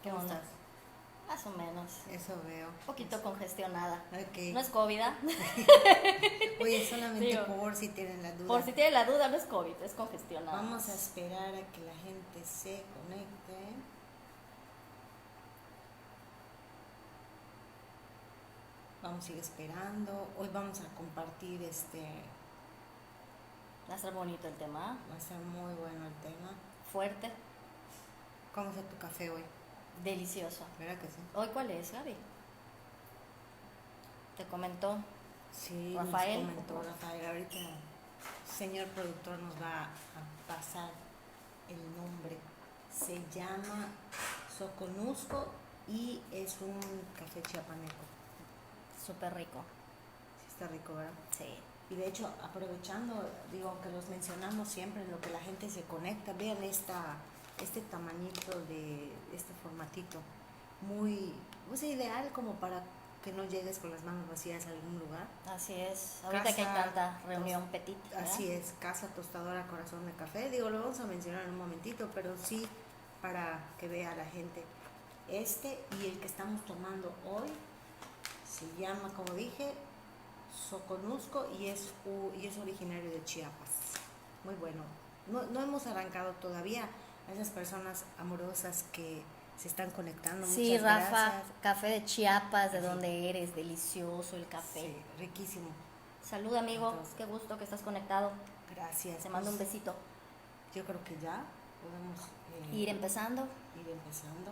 ¿Qué ¿Cómo onda? estás? Más o menos. Eso veo. Un poquito congestionada. Ok. No es COVID, ¿ah? Oye, solamente Digo, por si tienen la duda. Por si tiene la duda, no es COVID, es congestionada. Vamos a esperar a que la gente se conecte. Vamos a ir esperando. Hoy vamos a compartir Va a ser bonito el tema, va a ser muy bueno el tema. fuerte, ¿Cómo está tu café hoy? delicioso. ¿Verdad que sí? ¿Hoy cuál es, Gaby? Te comentó. Sí, Rafael. nos comentó Rafael. Ahorita el señor productor nos va a pasar el nombre. Se llama Soconusco y es un café chiapaneco. Súper rico. Sí, está rico, ¿verdad? Sí. Y de hecho, aprovechando, digo, que los mencionamos siempre en lo que la gente se conecta, vean este tamañito de este formatito, muy, pues ideal como para que no llegues con las manos vacías a algún lugar. Así es. Ahorita que hay tanta reunión petit. Así es, Casa Tostadora Corazón de Café, digo, lo vamos a mencionar en un momentito, pero sí para que vea la gente. Y el que estamos tomando hoy se llama, como dije, Soconusco y es originario de Chiapas. Muy bueno. No hemos arrancado todavía a esas personas amorosas que se están conectando. Sí, Muchas Rafa, gracias. café de Chiapas, de Sí. donde eres, delicioso el café. Sí, riquísimo. Salud, amigo, Entonces, qué gusto que estás conectado. Gracias. Te mando un Pues, besito. yo creo que ya podemos Ir empezando, ir empezando.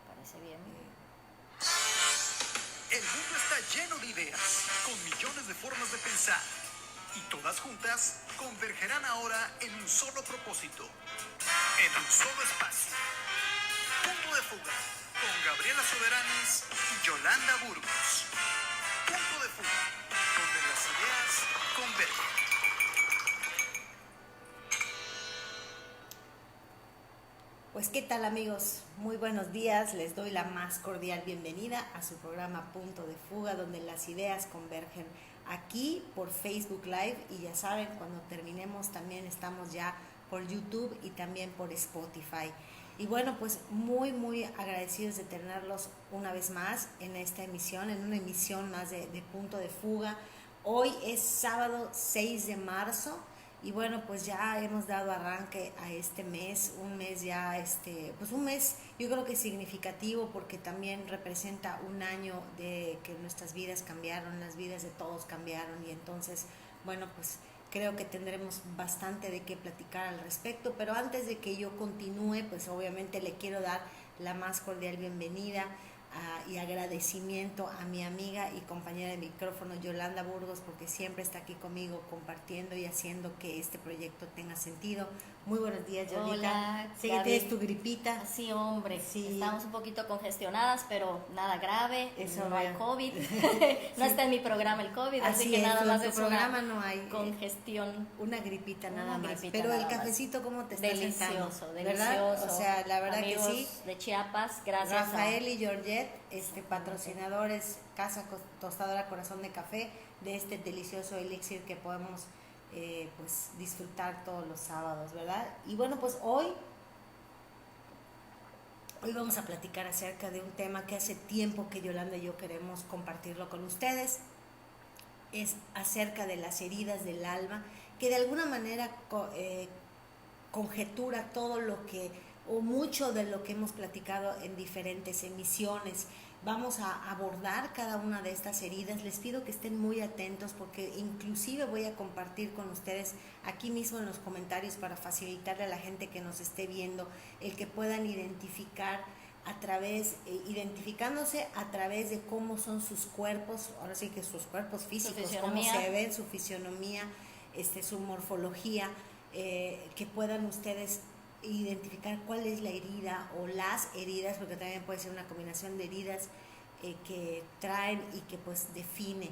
parece bien. El mundo está lleno de ideas, con millones de formas de pensar. Y todas juntas convergerán ahora en un solo propósito, en un solo espacio. Punto de fuga, con Gabriela Soberanis y Yolanda Burgos. Punto de fuga, donde las ideas convergen. Pues qué tal, amigos, muy buenos días, les doy la más cordial bienvenida a su programa Punto de Fuga, donde las ideas convergen, aquí por Facebook Live, y ya saben, cuando terminemos también estamos ya por YouTube y también por Spotify. Y bueno, pues muy agradecidos de tenerlos una vez más en esta emisión, en una emisión más de Punto de Fuga. Hoy es sábado 6 de marzo. Y bueno, pues ya hemos dado arranque a este mes, un mes ya, pues un mes yo creo que significativo porque también representa un año de que nuestras vidas cambiaron, las vidas de todos cambiaron y entonces, bueno, pues creo que tendremos bastante de qué platicar al respecto, pero antes de que yo continúe, pues obviamente le quiero dar la más cordial bienvenida y agradecimiento a mi amiga y compañera de micrófono Yolanda Burgos, porque siempre está aquí conmigo compartiendo y haciendo que este proyecto tenga sentido. Muy buenos días, Yolita. Hola, Sí, que tienes tu gripita. Sí, hombre, Sí. estamos un poquito congestionadas, pero nada grave, Eso no hay veo. COVID, no está en mi programa el COVID, así que es, nada más en tu es programa una no hay congestión. una gripita nada Una más. gripita Pero nada el más. cafecito, ¿cómo te está sentando? Delicioso, ¿Verdad? delicioso. O sea, la verdad Amigos que sí. de Chiapas, gracias Rafael y Georgette, patrocinadores Casa Tostadora Corazón de Café, de este delicioso elixir que podemos pues disfrutar todos los sábados, ¿verdad? Y bueno, pues hoy vamos a platicar acerca de un tema que hace tiempo que Yolanda y yo queremos compartirlo con ustedes. Es acerca de las heridas del alma, que de alguna manera conjetura todo lo que, o mucho de lo que hemos platicado en diferentes emisiones. Vamos a abordar cada una de estas heridas. Les pido que estén muy atentos porque inclusive voy a compartir con ustedes aquí mismo en los comentarios para facilitarle a la gente que nos esté viendo el que puedan identificar identificándose a través de cómo son sus cuerpos, ahora sí que sus cuerpos físicos, cómo se ven, su fisionomía, su morfología, que puedan ustedes identificar cuál es la herida o las heridas, porque también puede ser una combinación de heridas que traen y que pues define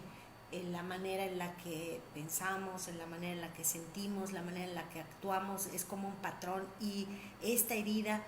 en la manera en la que pensamos, en la manera en la que sentimos, la manera en la que actuamos, es como un patrón, y esta herida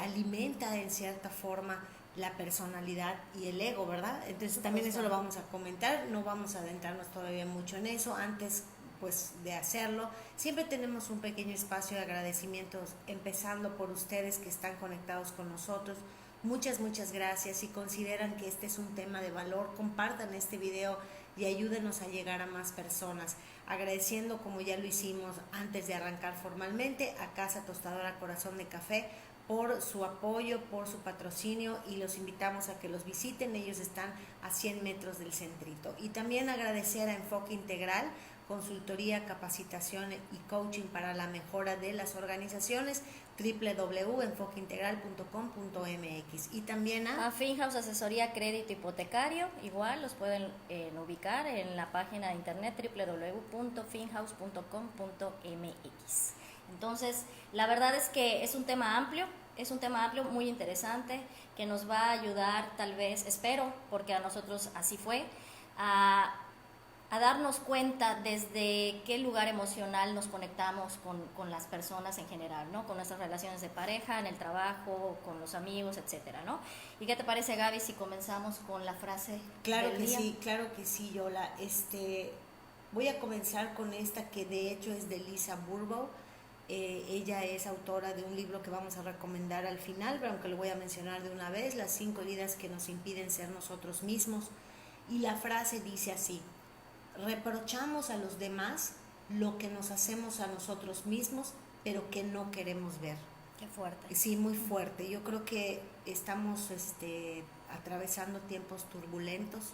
alimenta en cierta forma la personalidad y el ego, ¿verdad? Entonces también eso lo vamos a comentar, no vamos a adentrarnos todavía mucho en eso. Antes pues de hacerlo. Siempre tenemos un pequeño espacio de agradecimientos, empezando por ustedes que están conectados con nosotros. Muchas gracias. Si consideran que este es un tema de valor, compartan este video y ayúdenos a llegar a más personas. Agradeciendo, como ya lo hicimos antes de arrancar formalmente, a Casa Tostadora Corazón de Café por su apoyo, por su patrocinio, y los invitamos a que los visiten. Ellos están a 100 metros del centrito. Y también agradecer a Enfoque Integral, consultoría, capacitación y coaching para la mejora de las organizaciones, www.enfoqueintegral.com.mx, y también a Finhouse Asesoría Crédito Hipotecario. Igual los pueden ubicar en la página de internet www.finhouse.com.mx. Entonces, la verdad es que es un tema amplio, muy interesante, que nos va a ayudar, tal vez, espero, porque a nosotros así fue, a darnos cuenta desde qué lugar emocional nos conectamos con las personas en general, ¿no? Con nuestras relaciones de pareja, en el trabajo, con los amigos, etcétera, ¿no? ¿Y qué te parece, Gaby, si comenzamos con la frase del día? Claro que sí, Yola. Voy a comenzar con esta, que de hecho es de Lisa Bourbeau. Ella es autora de un libro que vamos a recomendar al final, pero aunque lo voy a mencionar de una vez: Las 5 heridas que nos impiden ser nosotros mismos. Y la frase dice así: reprochamos a los demás lo que nos hacemos a nosotros mismos, pero que no queremos ver. Qué fuerte. Sí, muy fuerte. Yo creo que estamos atravesando tiempos turbulentos,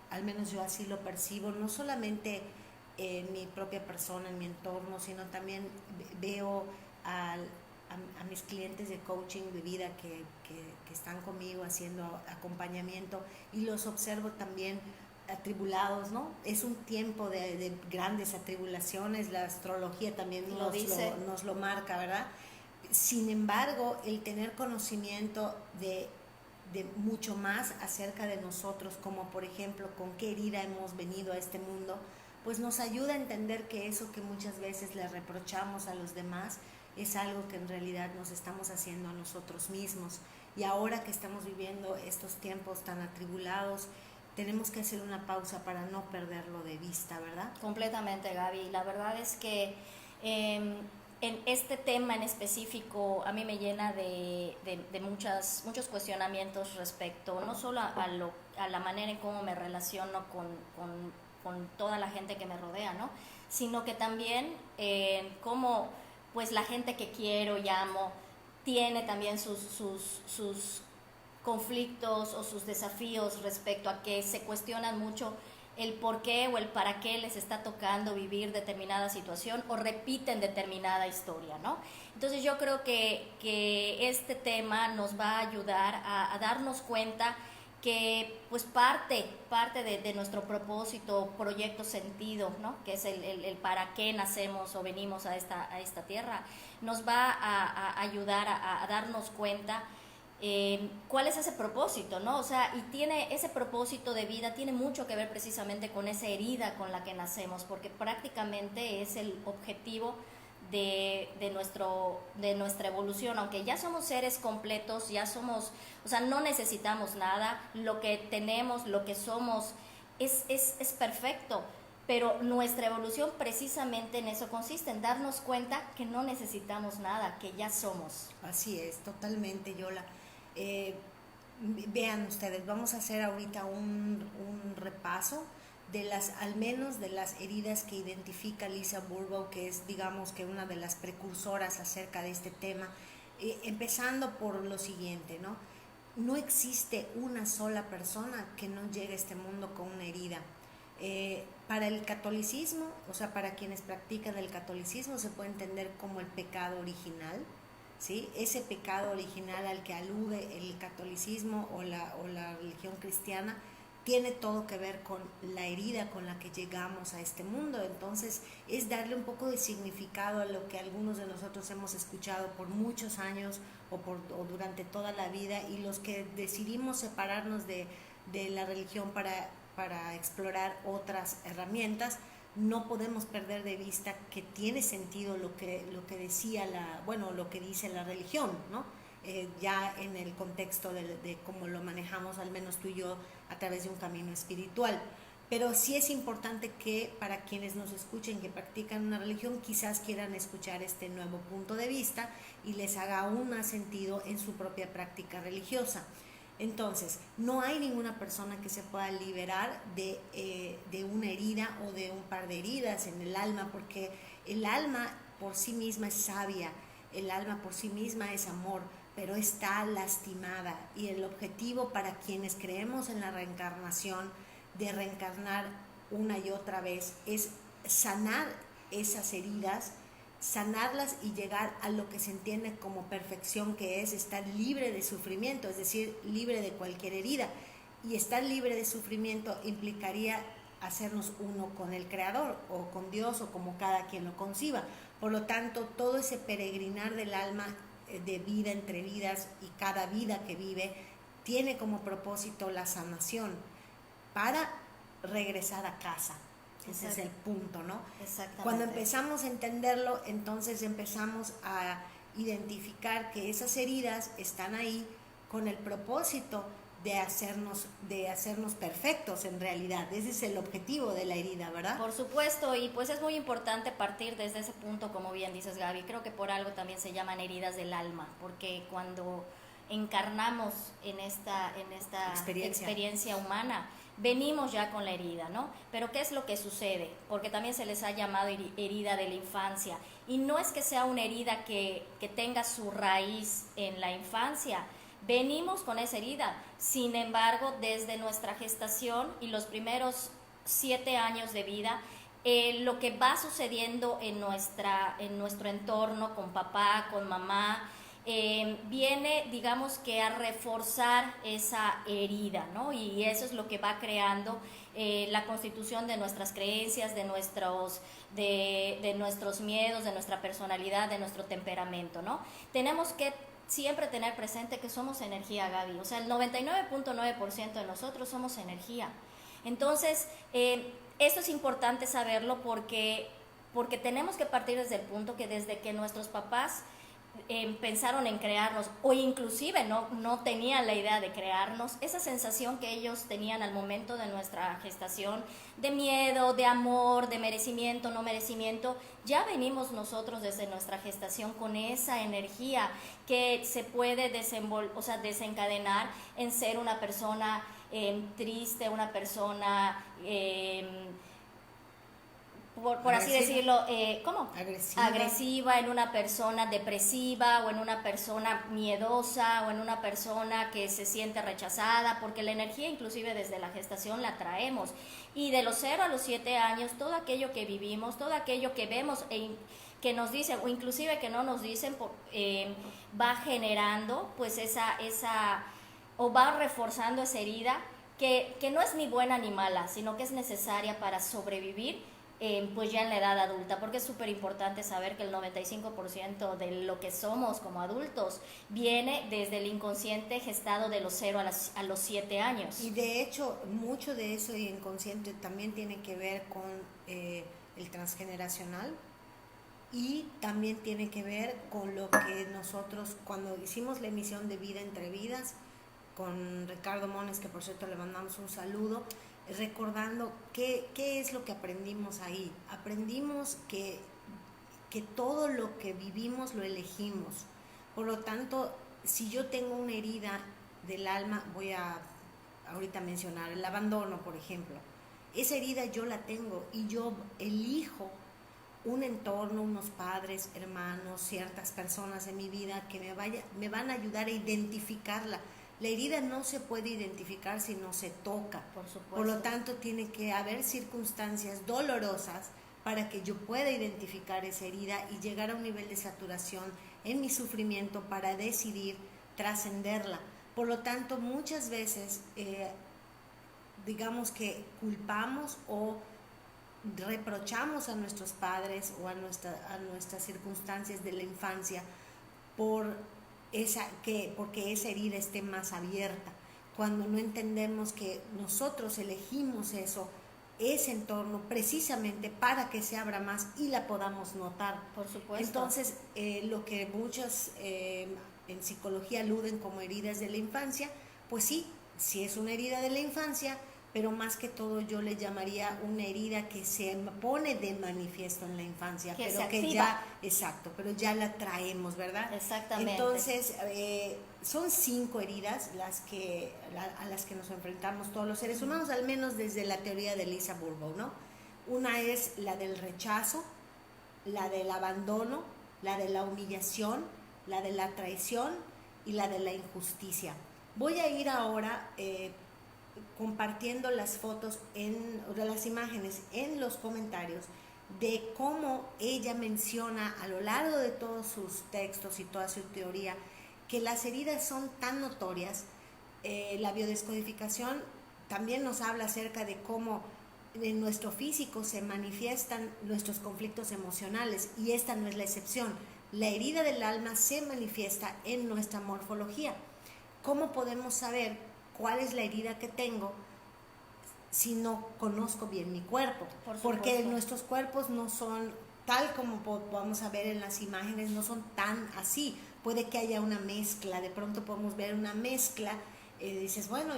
al menos yo así lo percibo, no solamente en mi propia persona, en mi entorno, sino también veo a mis clientes de coaching de vida que están conmigo haciendo acompañamiento, y los observo también atribulados, ¿no? Es un tiempo de grandes atribulaciones, la astrología también nos lo marca, ¿verdad? Sin embargo, el tener conocimiento de mucho más acerca de nosotros, como por ejemplo con qué herida hemos venido a este mundo, pues nos ayuda a entender que eso que muchas veces le reprochamos a los demás es algo que en realidad nos estamos haciendo a nosotros mismos. Y ahora que estamos viviendo estos tiempos tan atribulados, tenemos que hacer una pausa para no perderlo de vista, ¿verdad? Completamente, Gaby. La verdad es que en este tema en específico a mí me llena de muchos cuestionamientos respecto no solo a la manera en cómo me relaciono con toda la gente que me rodea, ¿no? Sino que también cómo pues la gente que quiero y amo tiene también sus conflictos o sus desafíos respecto a que se cuestionan mucho el por qué o el para qué les está tocando vivir determinada situación o repiten determinada historia, ¿no? Entonces yo creo que este tema nos va a ayudar a darnos cuenta que pues parte de nuestro propósito, proyecto, sentido, ¿no? Que es el para qué nacemos o venimos a esta tierra, nos va a ayudar a darnos cuenta cuál es ese propósito, ¿no? O sea, y tiene ese propósito de vida, tiene mucho que ver precisamente con esa herida con la que nacemos, porque prácticamente es el objetivo de nuestra evolución. Aunque ya somos seres completos, ya somos, o sea, no necesitamos nada, lo que tenemos, lo que somos es perfecto, pero nuestra evolución precisamente en eso consiste, en darnos cuenta que no necesitamos nada, que ya somos. Así es, totalmente, Yola. Vean ustedes, vamos a hacer ahorita un repaso de al menos de las heridas que identifica Lisa Bourbeau, que es, digamos, que una de las precursoras acerca de este tema, empezando por lo siguiente, ¿no? No existe una sola persona que no llegue a este mundo con una herida. Para el catolicismo, o sea, para quienes practican el catolicismo, se puede entender como el pecado original, ¿sí? Ese pecado original al que alude el catolicismo o la religión cristiana tiene todo que ver con la herida con la que llegamos a este mundo. Entonces es darle un poco de significado a lo que algunos de nosotros hemos escuchado por muchos años o durante toda la vida, y los que decidimos separarnos de la religión para explorar otras herramientas, no podemos perder de vista que tiene sentido lo que decía lo que dice la religión, ¿no? Ya en el contexto de cómo lo manejamos, al menos tú y yo, a través de un camino espiritual. Pero sí es importante que para quienes nos escuchen que practican una religión quizás quieran escuchar este nuevo punto de vista y les haga aún más sentido en su propia práctica religiosa. Entonces, no hay ninguna persona que se pueda liberar de una herida o de un par de heridas en el alma, porque el alma por sí misma es sabia, el alma por sí misma es amor, pero está lastimada, y el objetivo para quienes creemos en la reencarnación, de reencarnar una y otra vez, es sanar esas heridas, sanarlas y llegar a lo que se entiende como perfección, que es estar libre de sufrimiento, es decir, libre de cualquier herida. Y estar libre de sufrimiento implicaría hacernos uno con el Creador o con Dios, o como cada quien lo conciba. Por lo tanto, todo ese peregrinar del alma, de vida entre vidas, y cada vida que vive tiene como propósito la sanación para regresar a casa. Ese Exacto. es el punto, ¿no? Exactamente. Cuando empezamos a entenderlo, entonces empezamos a identificar que esas heridas están ahí con el propósito de hacernos perfectos en realidad. Ese es el objetivo de la herida, ¿verdad? Por supuesto, y pues es muy importante partir desde ese punto, como bien dices, Gaby. Creo que por algo también se llaman heridas del alma, porque cuando encarnamos en esta experiencia humana, venimos ya con la herida, ¿no? Pero ¿qué es lo que sucede? Porque también se les ha llamado herida de la infancia, y no es que sea una herida que tenga su raíz en la infancia. Venimos con esa herida, sin embargo, desde nuestra gestación y los primeros 7 años de vida, lo que va sucediendo en nuestro entorno, con papá, con mamá, viene, digamos que a reforzar esa herida, ¿no? Y eso es lo que va creando la constitución de nuestras creencias, de nuestros miedos, de nuestra personalidad, de nuestro temperamento, ¿no? Tenemos que siempre tener presente que somos energía, Gaby. O sea, el 99.9% de nosotros somos energía. Entonces, esto es importante saberlo, porque tenemos que partir desde el punto que desde que nuestros papás pensaron en crearnos, o inclusive no tenían la idea de crearnos, esa sensación que ellos tenían al momento de nuestra gestación, de miedo, de amor, de merecimiento, no merecimiento, ya venimos nosotros desde nuestra gestación con esa energía que se puede desencadenar en ser una persona triste, una persona por así decirlo, ¿cómo? Agresiva, en una persona depresiva, o en una persona miedosa, o en una persona que se siente rechazada, porque la energía inclusive desde la gestación la traemos. Y de los 0 a los 7 años, todo aquello que vivimos, todo aquello que vemos que nos dicen, o inclusive que no nos dicen, va generando pues o va reforzando esa herida que no es ni buena ni mala, sino que es necesaria para sobrevivir, pues ya en la edad adulta, porque es súper importante saber que el 95% de lo que somos como adultos viene desde el inconsciente gestado de los 0 a los 7 años. Y de hecho, mucho de eso inconsciente también tiene que ver con el transgeneracional, y también tiene que ver con lo que nosotros, cuando hicimos la emisión de Vida entre Vidas con Ricardo Mones, que por cierto le mandamos un saludo, recordando qué es lo que aprendimos ahí. Aprendimos que todo lo que vivimos lo elegimos. Por lo tanto, si yo tengo una herida del alma, voy a ahorita mencionar el abandono, por ejemplo. Esa herida yo la tengo, y yo elijo un entorno, unos padres, hermanos, ciertas personas en mi vida que me van a ayudar a identificarla. La herida no se puede identificar si no se toca. Por supuesto. Por lo tanto, tiene que haber circunstancias dolorosas para que yo pueda identificar esa herida y llegar a un nivel de saturación en mi sufrimiento para decidir trascenderla. Por lo tanto, muchas veces, digamos que culpamos o reprochamos a nuestros padres o a nuestras circunstancias de la infancia porque esa herida esté más abierta, cuando no entendemos que nosotros elegimos ese entorno precisamente para que se abra más y la podamos notar. Por supuesto. Entonces, lo que muchos en psicología aluden como heridas de la infancia, pues sí es una herida de la infancia, pero más que todo yo le llamaría una herida que se pone de manifiesto en la infancia, que pero se que activa. ya, exacto, pero ya la traemos, ¿verdad? Exactamente. Entonces, son 5 heridas a las que nos enfrentamos todos los seres humanos, al menos desde la teoría de Lisa Bourbeau, ¿no? Una es la del rechazo, la del abandono, la de la humillación, la de la traición y la de la injusticia. Voy a ir ahora compartiendo las fotos de las imágenes en los comentarios de cómo ella menciona a lo largo de todos sus textos y toda su teoría que las heridas son tan notorias. La biodescodificación también nos habla acerca de cómo en nuestro físico se manifiestan nuestros conflictos emocionales, y esta no es la excepción. La herida del alma se manifiesta en nuestra morfología. ¿Cómo podemos saber cuál es la herida que tengo si no conozco bien mi cuerpo? Porque nuestros cuerpos no son tal como vamos a ver en las imágenes, no son tan así. Puede que haya una mezcla, de pronto podemos ver una mezcla. Dices, bueno,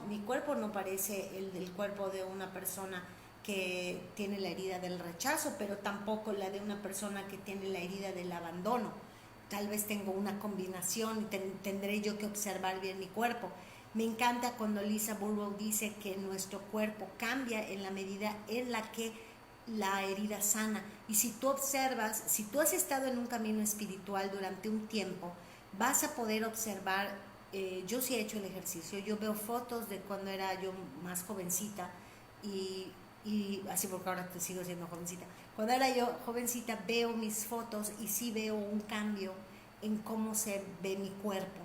mi cuerpo no parece el del cuerpo de una persona que tiene la herida del rechazo, pero tampoco la de una persona que tiene la herida del abandono. Tal vez tengo una combinación y tendré yo que observar bien mi cuerpo. Me encanta cuando Lisa Bourbeau dice que nuestro cuerpo cambia en la medida en la que la herida sana. Y si tú observas, si tú has estado en un camino espiritual durante un tiempo, vas a poder observar. Yo sí he hecho el ejercicio, yo veo fotos de cuando era yo más jovencita y así, porque ahora te sigo siendo jovencita. Cuando era yo jovencita veo mis fotos y sí veo un cambio en cómo se ve mi cuerpo.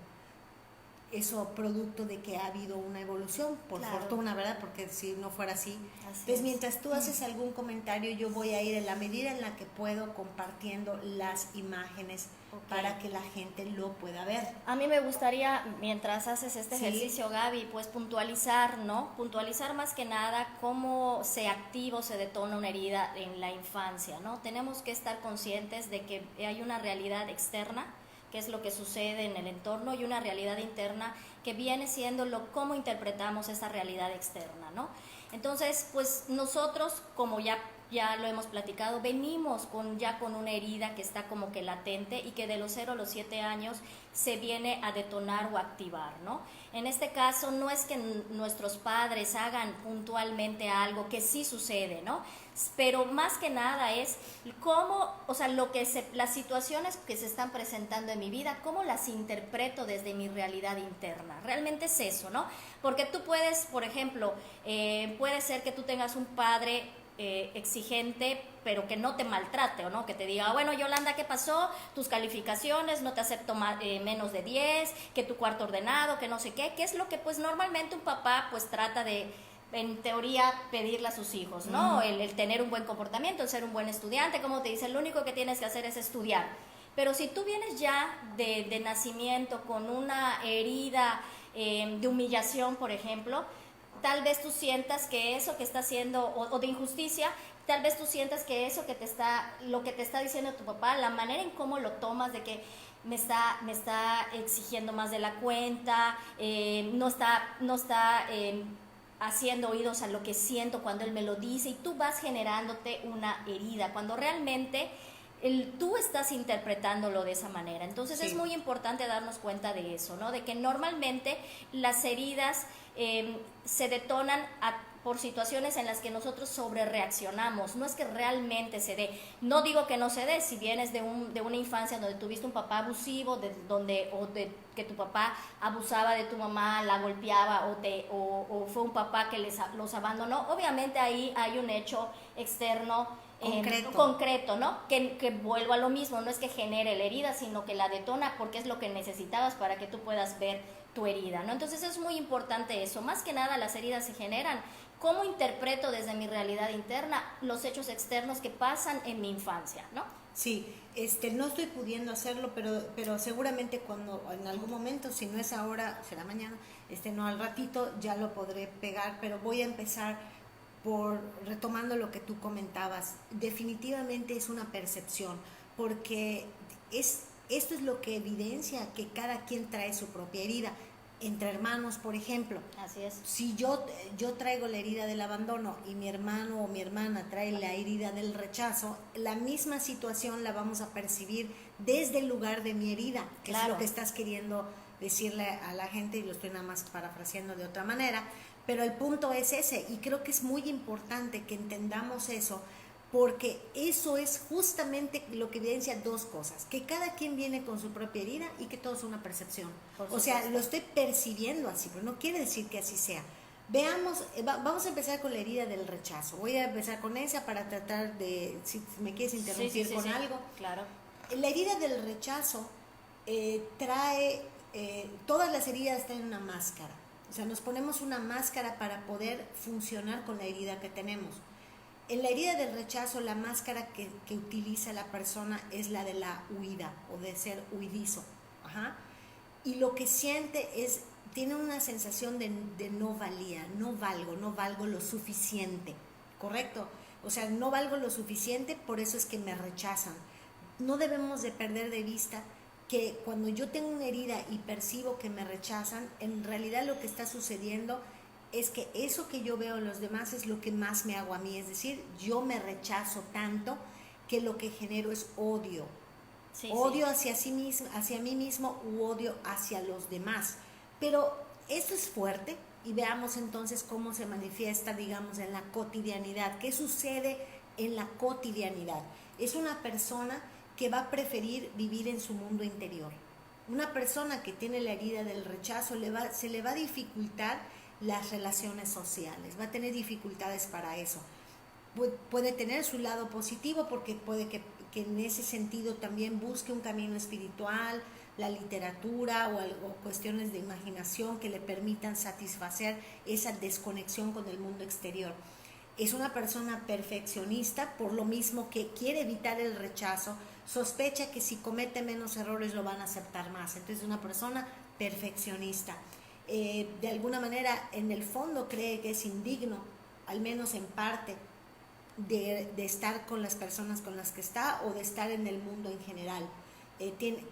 Eso producto de que ha habido una evolución, por fortuna, ¿verdad? Porque si no fuera así. Entonces, mientras tú haces algún comentario, yo voy a ir en la medida en la que puedo compartiendo las imágenes para que la gente lo pueda ver. A mí me gustaría, mientras haces este ejercicio, Gaby, pues puntualizar, ¿no? Puntualizar más que nada cómo se activa o se detona una herida en la infancia, ¿no? Tenemos que estar conscientes de que hay una realidad externa, que es lo que sucede en el entorno, y una realidad interna que viene siendo cómo interpretamos esa realidad externa, ¿no? Entonces, pues nosotros, como ya lo hemos platicado, venimos ya con una herida que está como que latente y que de los 0 a los 7 años se viene a detonar o activar, ¿no? En este caso no es que nuestros padres hagan puntualmente algo, que sí sucede, ¿no? Pero más que nada es cómo, o sea, las situaciones que se están presentando en mi vida, cómo las interpreto desde mi realidad interna. Realmente es eso, ¿no? Porque tú puedes, por ejemplo, puede ser que tú tengas un padre exigente, pero que no te maltrate, o no, que te diga, bueno, Yolanda, ¿qué pasó? Tus calificaciones, no te acepto menos de 10, que tu cuarto ordenado, que no sé qué, que es lo que pues normalmente un papá pues trata de, en teoría, pedirle a sus hijos, ¿no? El tener un buen comportamiento, el ser un buen estudiante, como te dice, lo único que tienes que hacer es estudiar. Pero si tú vienes ya de nacimiento con una herida de humillación, por ejemplo, tal vez tú sientas que eso que está haciendo, o de injusticia, tal vez tú sientas que eso lo que te está diciendo tu papá, la manera en cómo lo tomas, de que me está exigiendo más de la cuenta, no está haciendo oídos a lo que siento cuando él me lo dice, y tú vas generándote una herida, cuando realmente tú estás interpretándolo de esa manera. Entonces es muy importante darnos cuenta de eso, ¿no? De que normalmente las heridas se detonan por situaciones en las que nosotros sobrereaccionamos. No es que realmente se dé. No digo que no se dé. Si vienes de una infancia donde tuviste un papá abusivo, que tu papá abusaba de tu mamá, la golpeaba, o fue un papá que los abandonó, obviamente ahí hay un hecho externo concreto, ¿no? Que vuelvo a lo mismo, no es que genere la herida, sino que la detona, porque es lo que necesitabas para que tú puedas ver tu herida, ¿no? Entonces es muy importante eso. Más que nada, las heridas se generan. ¿Cómo interpreto desde mi realidad interna los hechos externos que pasan en mi infancia, ¿no? Sí, no estoy pudiendo hacerlo, pero seguramente cuando en algún momento, si no es ahora, será mañana, no, al ratito ya lo podré pegar, pero voy a empezar por retomando lo que tú comentabas. Definitivamente es una percepción, porque esto es lo que evidencia que cada quien trae su propia herida. entre hermanos, por ejemplo. Así es. Si yo traigo la herida del abandono y mi hermano o mi hermana trae la herida del rechazo, la misma situación la vamos a percibir desde el lugar de mi herida, que Claro. es lo que estás queriendo decirle a la gente, y lo estoy nada más parafraseando de otra manera, pero el punto es ese, y creo que es muy importante que entendamos eso, porque eso es justamente lo que evidencia dos cosas, que cada quien viene con su propia herida y que todo es una percepción. O sea, lo estoy percibiendo así, pero no quiere decir que así sea. Veamos, vamos a empezar con la herida del rechazo. Voy a empezar con esa para tratar de, si me quieres interrumpir con algo. Claro. La herida del rechazo trae, todas las heridas traen una máscara. O sea, nos ponemos una máscara para poder funcionar con la herida que tenemos. En la herida del rechazo, la máscara que utiliza la persona es la de la huida o de ser huidizo. Ajá. Y lo que siente es, tiene una sensación de no valía, no valgo lo suficiente, ¿correcto? O sea, no valgo lo suficiente, por eso es que me rechazan. No debemos de perder de vista que cuando yo tengo una herida y percibo que me rechazan, en realidad lo que está sucediendo es que eso que yo veo en los demás es lo que más me hago a mí, es decir, yo me rechazo tanto que lo que genero es odio. Odio hacia mí mismo u odio hacia los demás. Pero esto es fuerte y veamos entonces cómo se manifiesta, digamos, en la cotidianidad. ¿Qué sucede en la cotidianidad? Es una persona que va a preferir vivir en su mundo interior. Una persona que tiene la herida del rechazo se le va a dificultar las relaciones sociales, va a tener dificultades para eso. Puede tener su lado positivo porque puede que en ese sentido también busque un camino espiritual, la literatura o cuestiones de imaginación que le permitan satisfacer esa desconexión con el mundo exterior. Es una persona perfeccionista, por lo mismo que quiere evitar el rechazo, sospecha que si comete menos errores lo van a aceptar más. Entonces es una persona perfeccionista. De alguna manera, en el fondo cree que es indigno, al menos en parte, de estar con las personas con las que está o de estar en el mundo en general.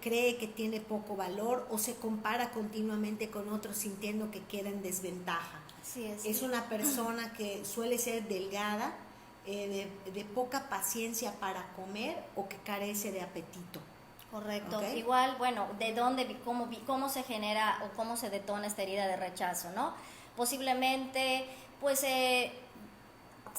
Cree que tiene poco valor o se compara continuamente con otros sintiendo que queda en desventaja. Así es. Es una persona que suele ser delgada, de poca paciencia para comer o que carece de apetito. Correcto. Okay. Igual, bueno, de dónde, cómo se genera o cómo se detona esta herida de rechazo, ¿no? Posiblemente, pues,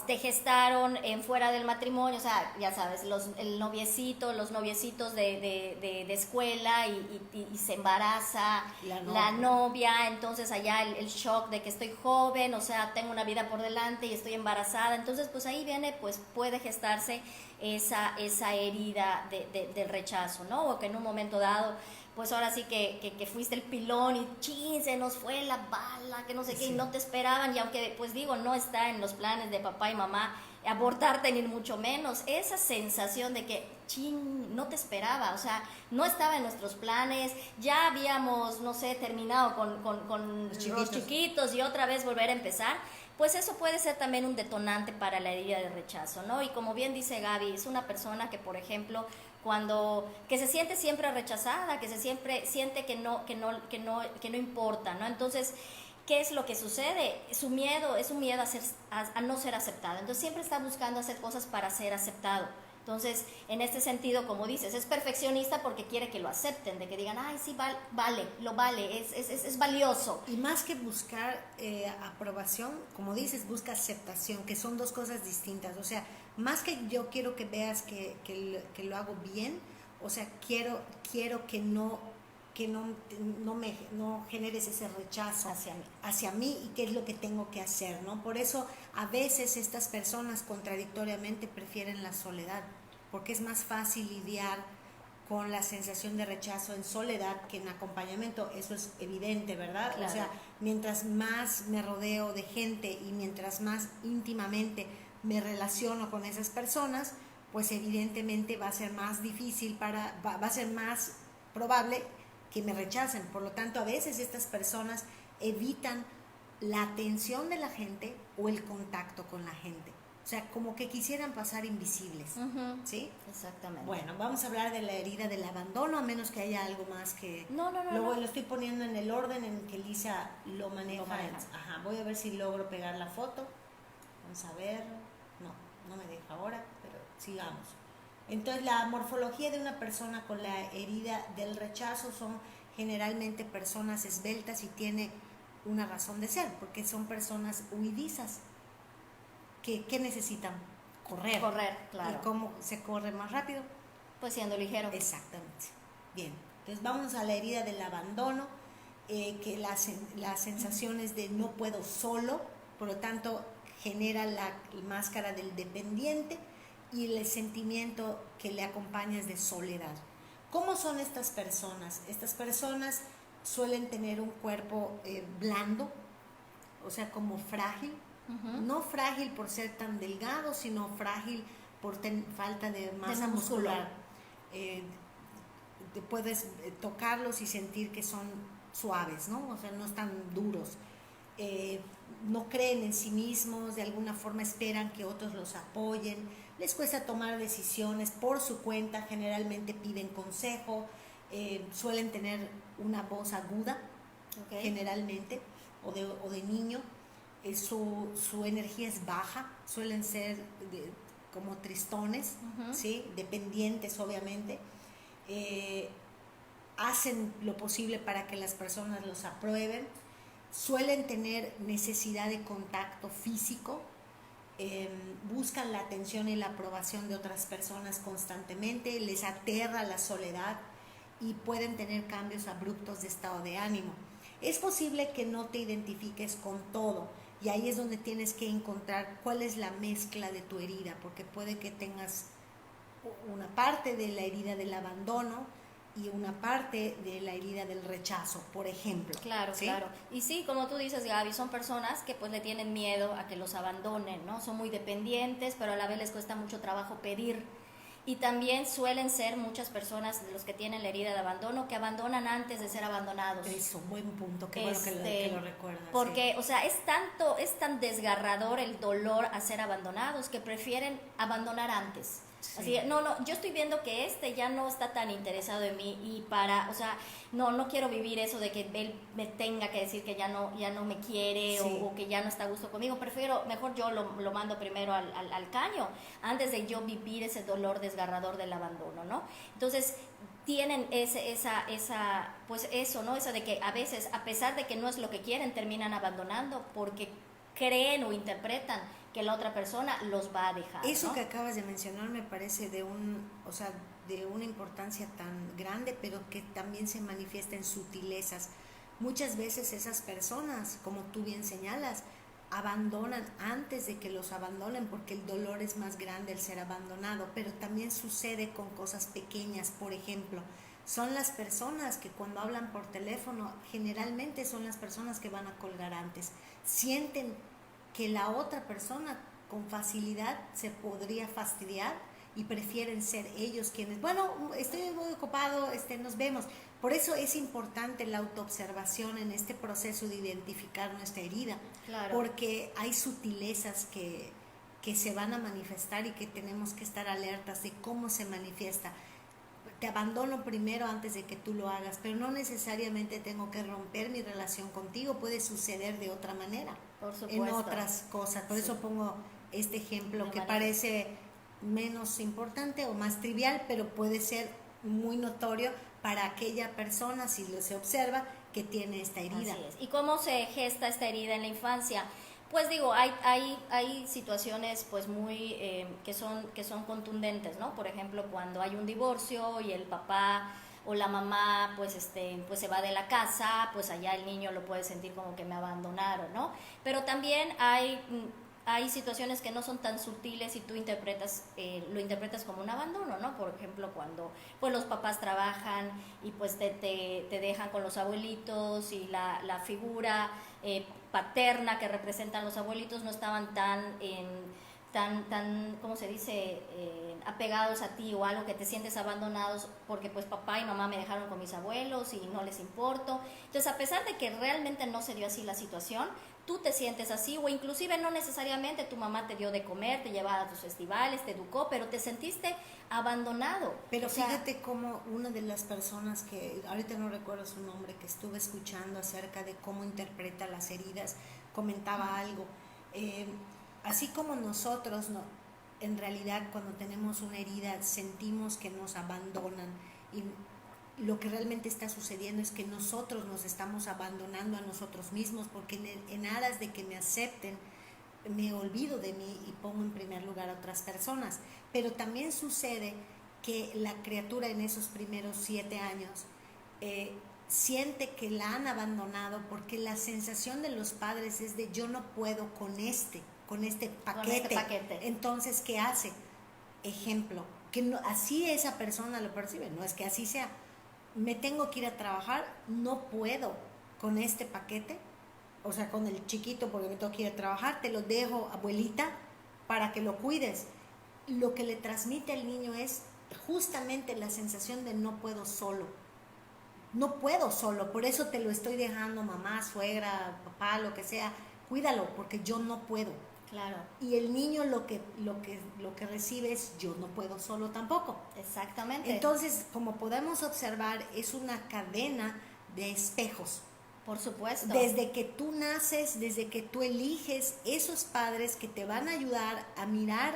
te gestaron fuera del matrimonio, o sea, ya sabes, los noviecitos de escuela y se embaraza la novia, entonces allá el shock de que estoy joven, o sea, tengo una vida por delante y estoy embarazada, entonces pues ahí viene, pues puede gestarse esa herida del rechazo, ¿no? O que en un momento dado, pues ahora sí que fuiste el pilón y chin, se nos fue la bala, que no sé qué, y no te esperaban, y aunque pues digo, no está en los planes de papá y mamá abortarte ni mucho menos, esa sensación de que chin, no te esperaba, o sea, no estaba en nuestros planes, ya habíamos, no sé, terminado con los chiquitos y otra vez volver a empezar, pues eso puede ser también un detonante para la herida de rechazo, ¿no? Y como bien dice Gaby, es una persona que, por ejemplo, que se siente siempre rechazada, que se siente que no importa, ¿no? Entonces, ¿qué es lo que sucede? Es un miedo a no ser aceptado. Entonces, siempre está buscando hacer cosas para ser aceptado. Entonces, en este sentido, como dices, es perfeccionista porque quiere que lo acepten, de que digan, ay, sí, vale, es valioso. Y más que buscar aprobación, como dices, busca aceptación, que son dos cosas distintas. O sea, más que yo quiero que veas que lo hago bien, o sea, quiero que no generes ese rechazo hacia mí y qué es lo que tengo que hacer, ¿no? Por eso a veces estas personas contradictoriamente prefieren la soledad, porque es más fácil lidiar con la sensación de rechazo en soledad que en acompañamiento. Eso es evidente, ¿verdad? Claro. O sea, mientras más me rodeo de gente y mientras más íntimamente me relaciono con esas personas, pues evidentemente va a ser más difícil, va a ser más probable que me rechacen. Por lo tanto, a veces estas personas evitan la atención de la gente o el contacto con la gente. O sea, como que quisieran pasar invisibles, ¿sí? Exactamente. Bueno, vamos a hablar de la herida del abandono, a menos que haya algo más que... No. Lo estoy poniendo en el orden en que Lisa lo maneja. Ajá, voy a ver si logro pegar la foto. Vamos a ver. No me deja ahora, pero sigamos. Entonces, la morfología de una persona con la herida del rechazo son generalmente personas esbeltas y tiene una razón de ser, porque son personas huidizas. ¿Qué necesitan? Correr. Correr, claro. ¿Y cómo se corre más rápido? Pues siendo ligero. Exactamente. Bien, entonces vamos a la herida del abandono, que las sensaciones de no puedo solo, por lo tanto genera la máscara del dependiente y el sentimiento que le acompaña es de soledad. ¿Cómo son estas personas? Estas personas suelen tener un cuerpo blando, o sea, como frágil. No frágil por ser tan delgado, sino frágil por falta de masa muscular. Puedes tocarlos y sentir que son suaves, ¿no? O sea, no están duros. No creen en sí mismos, de alguna forma esperan que otros los apoyen, les cuesta tomar decisiones por su cuenta, generalmente piden consejo, suelen tener una voz aguda, generalmente, o de niño. Su energía es baja, suelen ser como tristones, ¿sí? Dependientes, obviamente. Hacen lo posible para que las personas los aprueben, suelen tener necesidad de contacto físico, buscan la atención y la aprobación de otras personas constantemente, les aterra la soledad y pueden tener cambios abruptos de estado de ánimo. Es posible que no te identifiques con todo, y ahí es donde tienes que encontrar cuál es la mezcla de tu herida, porque puede que tengas una parte de la herida del abandono y una parte de la herida del rechazo, por ejemplo. Claro, ¿sí? Claro. Y sí, como tú dices, Gaby, son personas que pues le tienen miedo a que los abandonen, ¿no? Son muy dependientes, pero a la vez les cuesta mucho trabajo pedir. Y también suelen ser muchas personas, los que tienen la herida de abandono, que abandonan antes de ser abandonados. Eso, buen punto, qué bueno que lo recuerdas. Porque, sí. O sea, es tan desgarrador el dolor a ser abandonados que prefieren abandonar antes. Sí. Así, yo estoy viendo que ya no está tan interesado en mí y o sea, no quiero vivir eso de que él me tenga que decir que ya no me quiere, sí. o que ya no está a gusto conmigo. Mejor yo lo mando primero al caño antes de yo vivir ese dolor desgarrador del abandono, ¿no? Entonces tienen pues eso, ¿no? Eso de que a veces, a pesar de que no es lo que quieren, terminan abandonando porque creen o interpretan que la otra persona los va a dejar. Eso, ¿no? Que acabas de mencionar me parece de una importancia tan grande, pero que también se manifiesta en sutilezas. Muchas veces esas personas, como tú bien señalas, abandonan antes de que los abandonen porque el dolor es más grande el ser abandonado, pero también sucede con cosas pequeñas. Por ejemplo, son las personas que cuando hablan por teléfono, generalmente son las personas que van a colgar antes. Sienten que la otra persona con facilidad se podría fastidiar y prefieren ser ellos quienes, estoy muy ocupado, nos vemos. Por eso es importante la autoobservación en este proceso de identificar nuestra herida, claro. Porque hay sutilezas que se van a manifestar y que tenemos que estar alertas de cómo se manifiesta. Te abandono primero antes de que tú lo hagas, pero no necesariamente tengo que romper mi relación contigo, puede suceder de otra manera, por supuesto, en otras cosas. Por eso pongo este ejemplo que parece menos importante o más trivial, pero puede ser muy notorio para aquella persona, si se observa, que tiene esta herida. Así es. ¿Y cómo se gesta esta herida en la infancia? Pues digo, hay situaciones pues muy que son contundentes, ¿no? Por ejemplo, cuando hay un divorcio y el papá o la mamá pues se va de la casa, pues allá el niño lo puede sentir como que me abandonaron, ¿no? Pero también hay situaciones que no son tan sutiles y tú lo interpretas como un abandono, ¿no? Por ejemplo, cuando pues los papás trabajan y pues te dejan con los abuelitos y la figura paterna que representan los abuelitos no estaban tan ¿cómo se dice? Apegados a ti, o algo que te sientes abandonados porque pues papá y mamá me dejaron con mis abuelos y no les importo. Entonces, a pesar de que realmente no se dio así la situación, tú te sientes así, o inclusive no necesariamente tu mamá te dio de comer, te llevaba a tus festivales, te educó, pero te sentiste abandonado. Pero o sea, fíjate cómo una de las personas que, ahorita no recuerdo su nombre, que estuve escuchando acerca de cómo interpreta las heridas, comentaba algo. Así como nosotros, no, en realidad cuando tenemos una herida sentimos que nos abandonan, y lo que realmente está sucediendo es que nosotros nos estamos abandonando a nosotros mismos, porque en aras de que me acepten, me olvido de mí y pongo en primer lugar a otras personas. Pero también sucede que la criatura en esos primeros 7 años siente que la han abandonado, porque la sensación de los padres es de yo no puedo con este paquete. Entonces, ¿qué hace? Ejemplo, que no, así esa persona lo percibe, no es que así sea. Me tengo que ir a trabajar, no puedo con este paquete, o sea, con el chiquito, porque me tengo que ir a trabajar, te lo dejo, abuelita, para que lo cuides. Lo que le transmite al niño es justamente la sensación de no puedo solo. No puedo solo, por eso te lo estoy dejando, mamá, suegra, papá, lo que sea, cuídalo, porque yo no puedo. claro, Y el niño lo que recibe es yo no puedo solo tampoco. exactamente. Entonces, como podemos observar, es una cadena de espejos. Por supuesto. Desde que tú naces, desde que tú eliges esos padres que te van a ayudar a mirar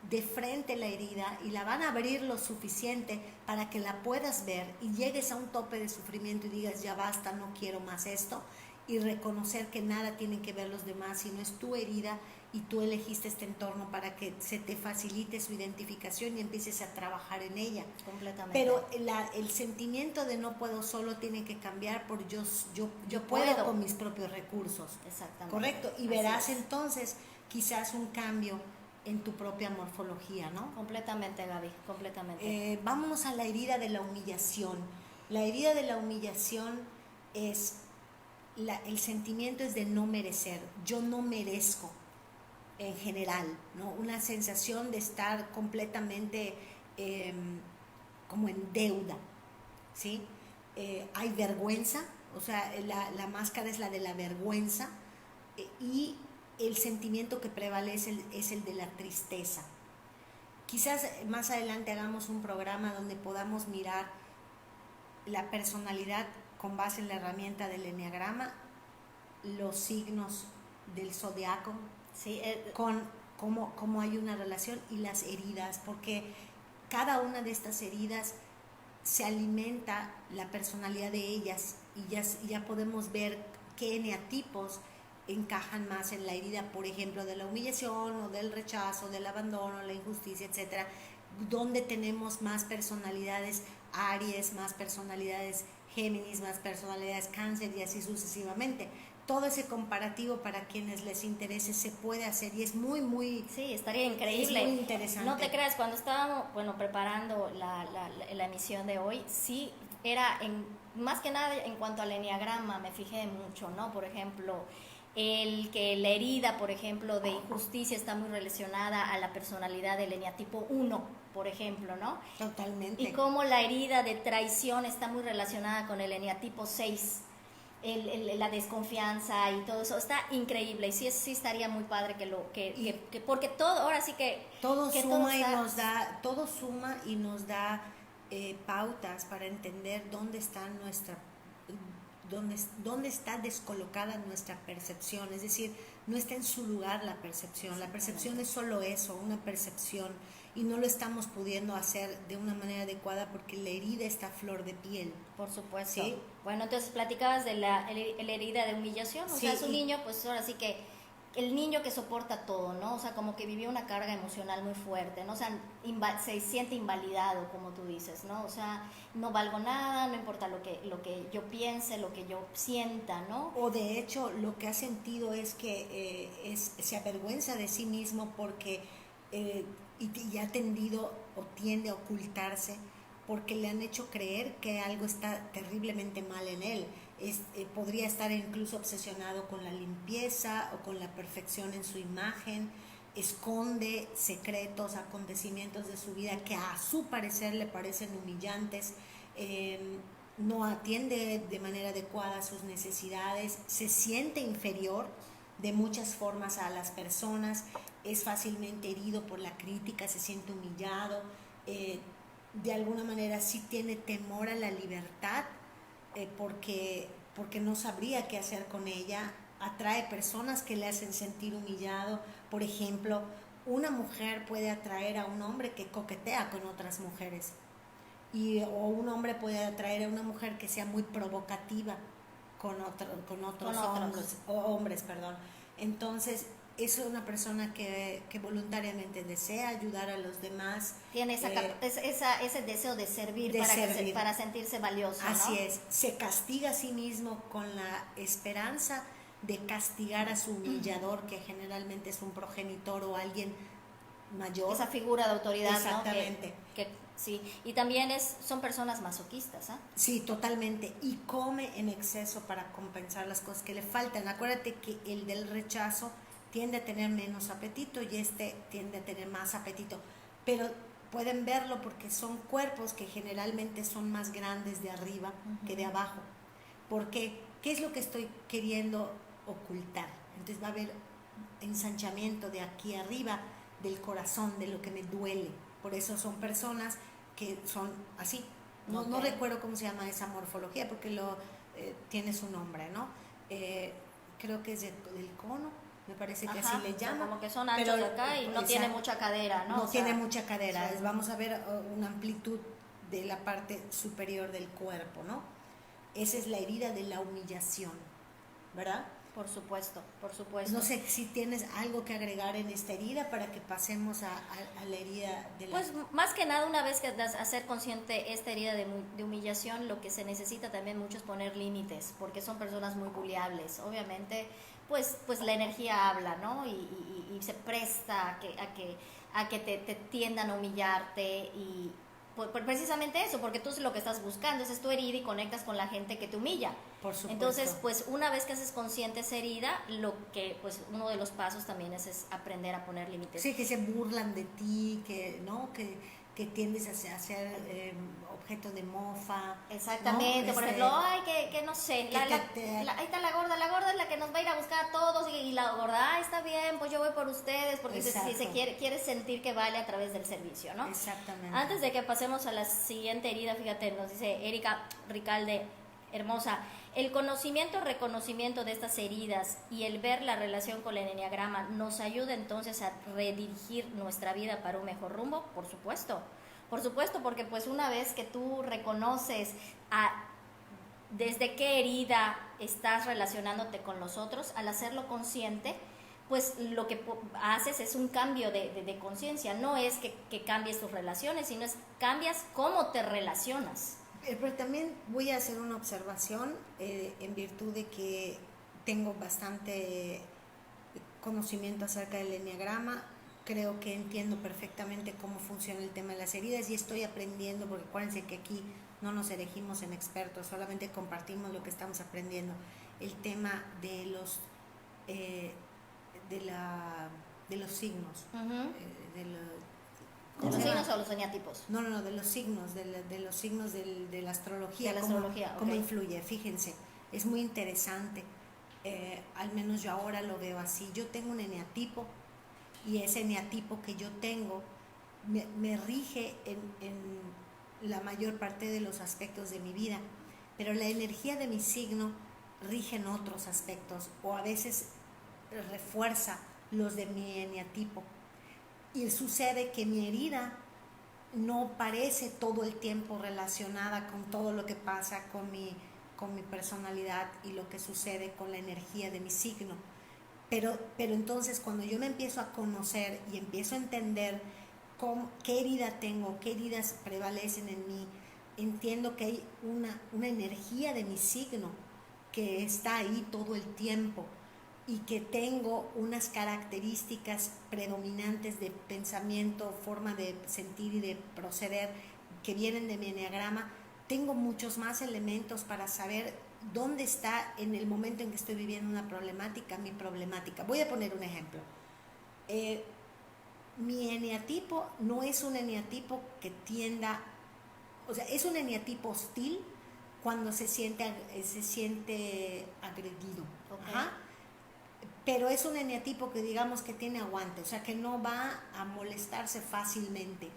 de frente la herida y la van a abrir lo suficiente para que la puedas ver y llegues a un tope de sufrimiento y digas ya basta, no quiero más esto, y reconocer que nada tienen que ver los demás, sino es tu herida y tú elegiste este entorno para que se te facilite su identificación y empieces a trabajar en ella. Completamente. Pero el sentimiento de no puedo solo tiene que cambiar por yo puedo con mis propios recursos. Exactamente. Correcto. Y Así verás es. entonces quizás un cambio en tu propia morfología, ¿no? Completamente, Gaby, completamente. Vámonos a la herida de la humillación. La herida de la humillación es, el sentimiento es de no merecer. Yo no merezco en general, ¿no? Una sensación de estar completamente como en deuda, ¿sí? Hay vergüenza, o sea, la máscara es la de la vergüenza, y el sentimiento que prevalece es el de la tristeza. Quizás más adelante hagamos un programa donde podamos mirar la personalidad con base en la herramienta del eneagrama, los signos del zodiaco, Sí, con cómo hay una relación, y las heridas, porque cada una de estas heridas se alimenta la personalidad de ellas, y ya podemos ver qué eneatipos encajan más en la herida, por ejemplo, de la humillación o del rechazo, del abandono, la injusticia, etcétera, donde tenemos más personalidades Aries, más personalidades Géminis, más personalidades Cáncer, y así sucesivamente. Todo ese comparativo, para quienes les interese, se puede hacer, y es muy sí, estaría increíble. Es muy interesante. No te creas, cuando estábamos, preparando la emisión de hoy, sí, era más que nada en cuanto al eneagrama, me fijé mucho, ¿no? Por ejemplo, que la herida, por ejemplo, de injusticia está muy relacionada a la personalidad del eneatipo 1, por ejemplo, ¿no? Totalmente. Y como la herida de traición está muy relacionada con el eneatipo 6, la desconfianza y todo eso, está increíble, y sí estaría muy padre que porque todo, ahora sí que todo que suma todo y está, nos da, todo suma y nos da pautas para entender dónde está descolocada nuestra percepción, es decir, no está en su lugar la percepción. La percepción es solo eso, una percepción, y no lo estamos pudiendo hacer de una manera adecuada porque la herida está a flor de piel. por supuesto. ¿Sí? Bueno, entonces platicabas de la herida de humillación, o Sí, sea, es un niño, pues ahora sí que el niño que soporta todo, ¿no? O sea, como que vivió una carga emocional muy fuerte, ¿no? O sea, se siente invalidado, como tú dices, ¿no? O sea, no valgo nada, no importa lo que yo piense, lo que yo sienta, ¿no? O de hecho, lo que ha sentido es que se avergüenza de sí mismo porque y ha tendido o tiende a ocultarse porque le han hecho creer que algo está terriblemente mal en él. Podría estar incluso obsesionado con la limpieza o con la perfección en su imagen, esconde secretos, acontecimientos de su vida que a su parecer le parecen humillantes, no atiende de manera adecuada a sus necesidades, se siente inferior, de muchas formas a las personas, es fácilmente herido por la crítica, se siente humillado, de alguna manera sí tiene temor a la libertad, porque no sabría qué hacer con ella, atrae personas que le hacen sentir humillado. Por ejemplo, una mujer puede atraer a un hombre que coquetea con otras mujeres, o un hombre puede atraer a una mujer que sea muy provocativa con otros hombres. Entonces, es una persona que voluntariamente desea ayudar a los demás. Tiene ese deseo de servir, para sentirse valioso, ¿no? Así es, se castiga a sí mismo con la esperanza de castigar a su humillador, que generalmente es un progenitor o alguien mayor. Esa figura de autoridad, exactamente, ¿no? Que sí, y también son personas masoquistas, ¿ah? Sí, totalmente, y come en exceso para compensar las cosas que le faltan. Acuérdate que el del rechazo tiende a tener menos apetito y este tiende a tener más apetito, pero pueden verlo porque son cuerpos que generalmente son más grandes de arriba que de abajo. Porque, ¿qué es lo que estoy queriendo ocultar? Entonces va a haber ensanchamiento de aquí arriba del corazón, de lo que me duele. Por eso son personas que son así. No recuerdo cómo se llama esa morfología porque tiene su nombre, ¿no? Creo que es del cono, me parece que así le llaman. Como que son anchos de acá y no tiene mucha cadera, ¿no? No tiene mucha cadera. Sí. Vamos a ver una amplitud de la parte superior del cuerpo, ¿no? Esa es la herida de la humillación, ¿verdad? Por supuesto. No sé si tienes algo que agregar en esta herida para que pasemos a la herida de la... Pues más que nada, una vez que hacer consciente esta herida de humillación, lo que se necesita también mucho es poner límites, porque son personas muy buleables. Obviamente, pues la energía habla, ¿no? Y se presta a que te tiendan a humillarte y... precisamente eso, porque tú es lo que estás buscando, es tu herida y conectas con la gente que te humilla. Por supuesto. Entonces, pues una vez que haces consciente esa herida, pues uno de los pasos también es aprender a poner límites. Sí, que se burlan de ti, ¿no? Que tiendes a ser objeto de mofa. Exactamente, ¿no? Por ejemplo, ay, que no sé, ahí está la gorda es la que nos va a ir a buscar a todos y la gorda, está bien, pues yo voy por ustedes, porque si se quiere sentir que vale a través del servicio, ¿no? Exactamente. Antes de que pasemos a la siguiente herida, fíjate, nos dice Erika Ricalde, hermosa, el reconocimiento de estas heridas y el ver la relación con el enneagrama nos ayuda entonces a redirigir nuestra vida para un mejor rumbo. Por supuesto, porque pues una vez que tú reconoces desde qué herida estás relacionándote con los otros, al hacerlo consciente, pues lo que haces es un cambio de conciencia. No es que cambies tus relaciones, sino es cambias cómo te relacionas. Pero también voy a hacer una observación en virtud de que tengo bastante conocimiento acerca del enneagrama. Creo que entiendo perfectamente cómo funciona el tema de las heridas y estoy aprendiendo, porque acuérdense que aquí no nos erigimos en expertos, solamente compartimos lo que estamos aprendiendo. El tema de los signos. ¿De los signos o los eneatipos? No, de los signos, de los signos de la astrología. De la astrología, cómo influye, fíjense, es muy interesante. Al menos yo ahora lo veo así. Yo tengo un eneatipo y ese eneatipo que yo tengo me rige en la mayor parte de los aspectos de mi vida, pero la energía de mi signo rige en otros aspectos o a veces refuerza los de mi eneatipo. Y sucede que mi herida no parece todo el tiempo relacionada con todo lo que pasa con mi personalidad y lo que sucede con la energía de mi signo. Pero entonces cuando yo me empiezo a conocer y empiezo a entender qué herida tengo, qué heridas prevalecen en mí, entiendo que hay una energía de mi signo que está ahí todo el tiempo y que tengo unas características predominantes de pensamiento, forma de sentir y de proceder que vienen de mi enneagrama. Tengo muchos más elementos para saber dónde está en el momento en que estoy viviendo una problemática, mi problemática. Voy a poner un ejemplo. Mi eneatipo no es un eneatipo que tienda, o sea, es un eneatipo hostil cuando se siente agredido. Okay. Ajá. pero es un eneatipo que digamos que tiene aguante, o sea que no va a molestarse fácilmente.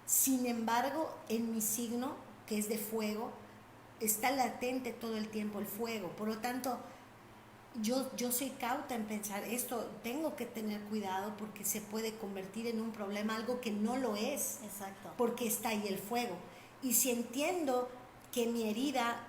Sin embargo, en mi signo, que es de fuego, está latente todo el tiempo el fuego, por lo tanto, yo soy cauta en pensar esto, tengo que tener cuidado porque se puede convertir en un problema, algo que no lo es. Exacto. Porque está ahí el fuego. Y si entiendo que mi herida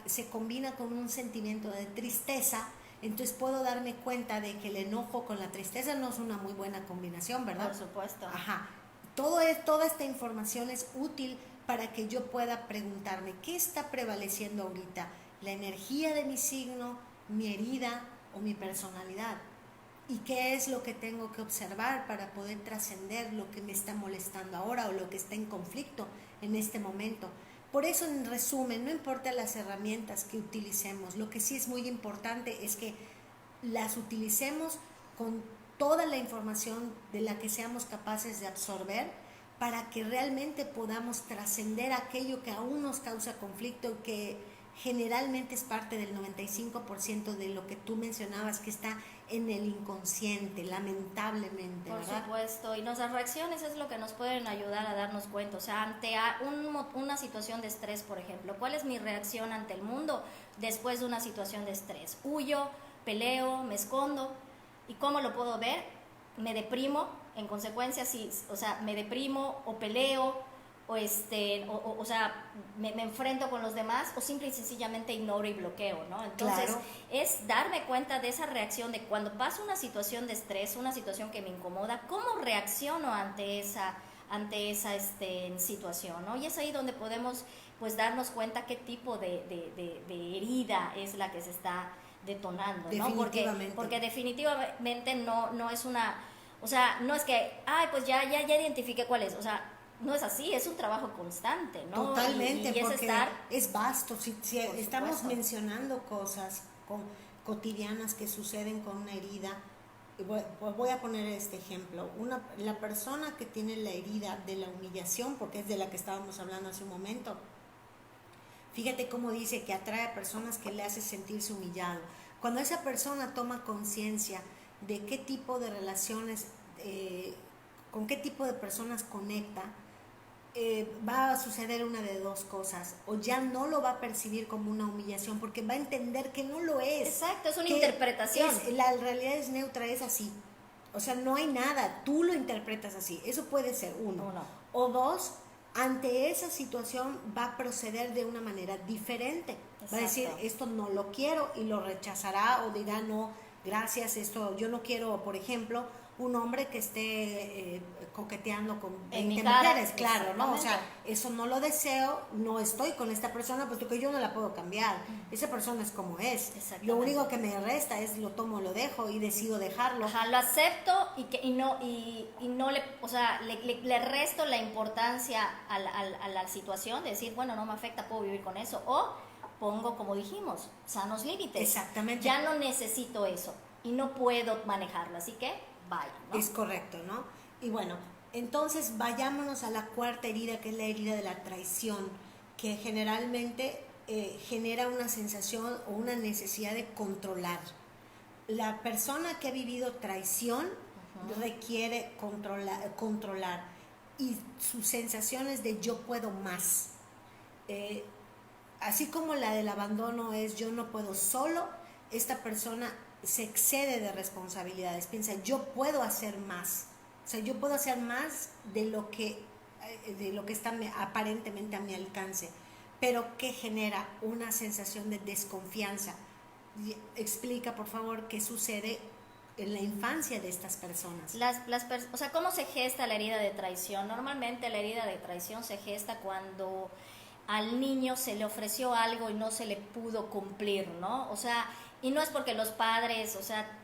se combina con un sentimiento de tristeza, entonces puedo darme cuenta de que el enojo con la tristeza no es una muy buena combinación, ¿verdad? Por supuesto. Ajá. Toda esta información es útil para que yo pueda preguntarme, ¿qué está prevaleciendo ahorita? ¿La energía de mi signo, mi herida o mi personalidad? ¿Y qué es lo que tengo que observar para poder trascender lo que me está molestando ahora o lo que está en conflicto en este momento? Por eso, en resumen, no importa las herramientas que utilicemos, lo que sí es muy importante es que las utilicemos con toda la información de la que seamos capaces de absorber para que realmente podamos trascender aquello que aún nos causa conflicto, que generalmente es parte del 95% de lo que tú mencionabas que está en el inconsciente, lamentablemente, Por ¿verdad? supuesto, y nuestras reacciones es lo que nos pueden ayudar a darnos cuenta, o sea, ante una situación de estrés, por ejemplo, ¿cuál es mi reacción ante el mundo después de una situación de estrés? Huyo, peleo, me escondo, ¿y cómo lo puedo ver? Me deprimo, en consecuencia, o sea, me deprimo o peleo, o sea, me enfrento con los demás o simple y sencillamente ignoro y bloqueo, ¿no? Entonces, Claro. es darme cuenta de esa reacción de cuando pasa una situación de estrés, una situación que me incomoda, cómo reacciono ante esa situación, ¿no? Y es ahí donde podemos, pues, darnos cuenta qué tipo de herida es la que se está detonando, ¿no? Porque definitivamente no es una, o sea, no es que, ay, pues ya identifiqué cuál es, o sea, no es así, es un trabajo constante, ¿no? Totalmente, y porque estar, es vasto. Si estamos supuesto, mencionando cosas cotidianas que suceden con una herida, voy a poner este ejemplo. La persona que tiene la herida de la humillación, porque es de la que estábamos hablando hace un momento, fíjate cómo dice que atrae a personas que le hace sentirse humillado. Cuando esa persona toma conciencia de qué tipo de relaciones, con qué tipo de personas conecta, va a suceder una de dos cosas: o ya no lo va a percibir como una humillación porque va a entender que no lo es. Exacto, es una interpretación. La realidad es neutra, es así. O sea, no hay nada, tú lo interpretas así. Eso puede ser uno. O dos, ante esa situación va a proceder de una manera diferente. Exacto. Va a decir, esto no lo quiero, y lo rechazará o dirá, no, gracias, esto yo no quiero. Por ejemplo, un hombre que esté coqueteando con 20 mujeres, claro, ¿no? O sea, eso no lo deseo, no estoy con esta persona, puesto que yo no la puedo cambiar. Esa persona es como es. Lo único que me resta es lo tomo, lo dejo y decido dejarlo. Ajá, lo acepto y no le, o sea, le resto la importancia a la situación, de decir, bueno, no me afecta, puedo vivir con eso, o pongo, como dijimos, sanos límites. Exactamente. Ya no necesito eso y no puedo manejarlo, así que vaya, ¿no? Es correcto, ¿no? Y bueno, entonces vayámonos a la cuarta herida, que es la herida de la traición, que generalmente genera una sensación o una necesidad de controlar. La persona que ha vivido traición requiere controlar, y sus sensaciones de yo puedo más. Así como la del abandono es yo no puedo solo, esta persona se excede de responsabilidades, piensa yo puedo hacer más, o sea, yo puedo hacer más de lo que está aparentemente a mi alcance, pero que genera una sensación de desconfianza. Explica, por favor, qué sucede en la infancia de estas personas. O sea, ¿cómo se gesta la herida de traición? Normalmente la herida de traición se gesta cuando al niño se le ofreció algo y no se le pudo cumplir, ¿no? O sea, y no es porque los padres, o sea,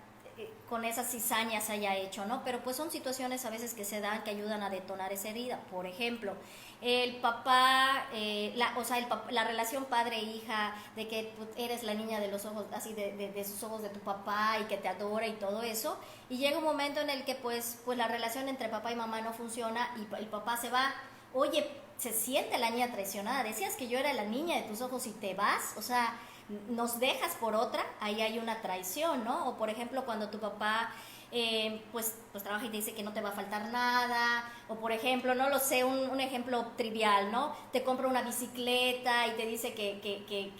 con esas cizañas haya hecho, ¿no? Pero pues son situaciones a veces que se dan que ayudan a detonar esa herida. Por ejemplo, el papá, la relación padre-hija, de que eres la niña de los ojos, así de sus ojos de tu papá y que te adora y todo eso. Y llega un momento en el que pues la relación entre papá y mamá no funciona y el papá se va. Oye, se siente la niña traicionada. Decías que yo era la niña de tus ojos y te vas, o sea, nos dejas por otra, ahí hay una traición, ¿no? O por ejemplo, cuando tu papá pues trabaja y te dice que no te va a faltar nada, o por ejemplo, no lo sé, un ejemplo trivial, ¿no? Te compra una bicicleta y te dice que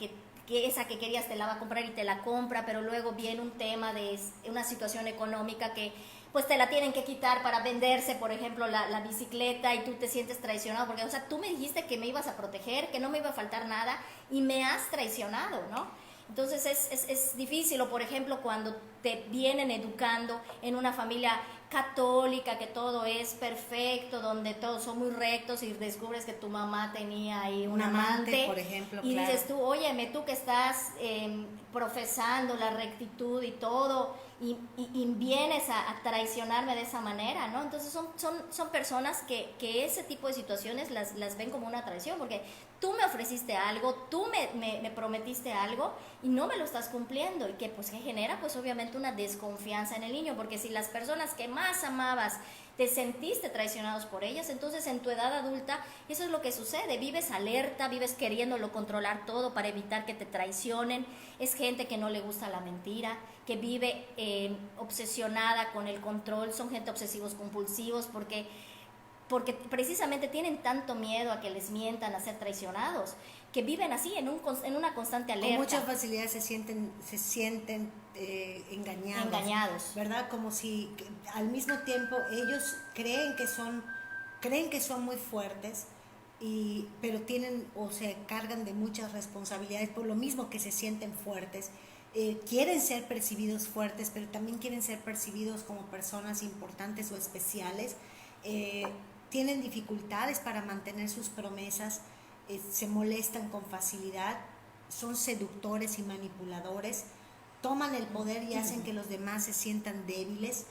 esa que querías te la va a comprar y te la compra, pero luego viene un tema de una situación económica que pues te la tienen que quitar para venderse, por ejemplo, la bicicleta, y tú te sientes traicionado, porque, o sea, tú me dijiste que me ibas a proteger, que no me iba a faltar nada, y me has traicionado, ¿no? Entonces es difícil, o por ejemplo, cuando te vienen educando en una familia católica, que todo es perfecto, donde todos son muy rectos, y descubres que tu mamá tenía ahí un amante, por ejemplo, y claro. dices tú, óyeme, tú que estás profesando la rectitud y todo, y vienes a traicionarme de esa manera, ¿no? Entonces son personas que ese tipo de situaciones las ven como una traición, porque tú me ofreciste algo, tú me prometiste algo y no me lo estás cumpliendo, y que pues que genera pues obviamente una desconfianza en el niño, porque si las personas que más amabas te sentiste traicionados por ellas, entonces en tu edad adulta eso es lo que sucede, vives alerta, vives queriéndolo controlar todo para evitar que te traicionen. Es gente que no le gusta la mentira, que vive obsesionada con el control, son gente obsesivos compulsivos, porque precisamente tienen tanto miedo a que les mientan, a ser traicionados, que viven así en una constante alerta. Con mucha facilidad se sienten engañados, ¿verdad? Como si al mismo tiempo ellos creen que son muy fuertes, pero tienen o se cargan de muchas responsabilidades por lo mismo que se sienten fuertes. Quieren ser percibidos fuertes, pero también quieren ser percibidos como personas importantes o especiales. Tienen dificultades para mantener sus promesas, se molestan con facilidad, son seductores y manipuladores, toman el poder y hacen que los demás se sientan débiles,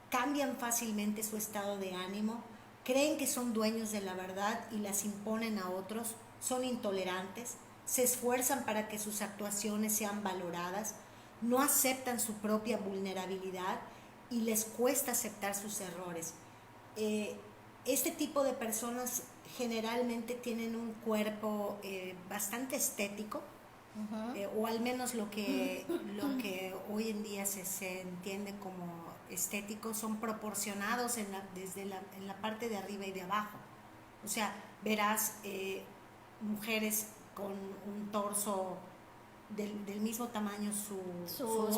cambian fácilmente su estado de ánimo, creen que son dueños de la verdad y las imponen a otros, son intolerantes, se esfuerzan para que sus actuaciones sean valoradas, no aceptan su propia vulnerabilidad y les cuesta aceptar sus errores. Este tipo de personas generalmente tienen un cuerpo bastante estético, o al menos lo que hoy en día se entiende como estético, son proporcionados en la parte de arriba y de abajo. O sea, verás mujeres con un torso del mismo tamaño su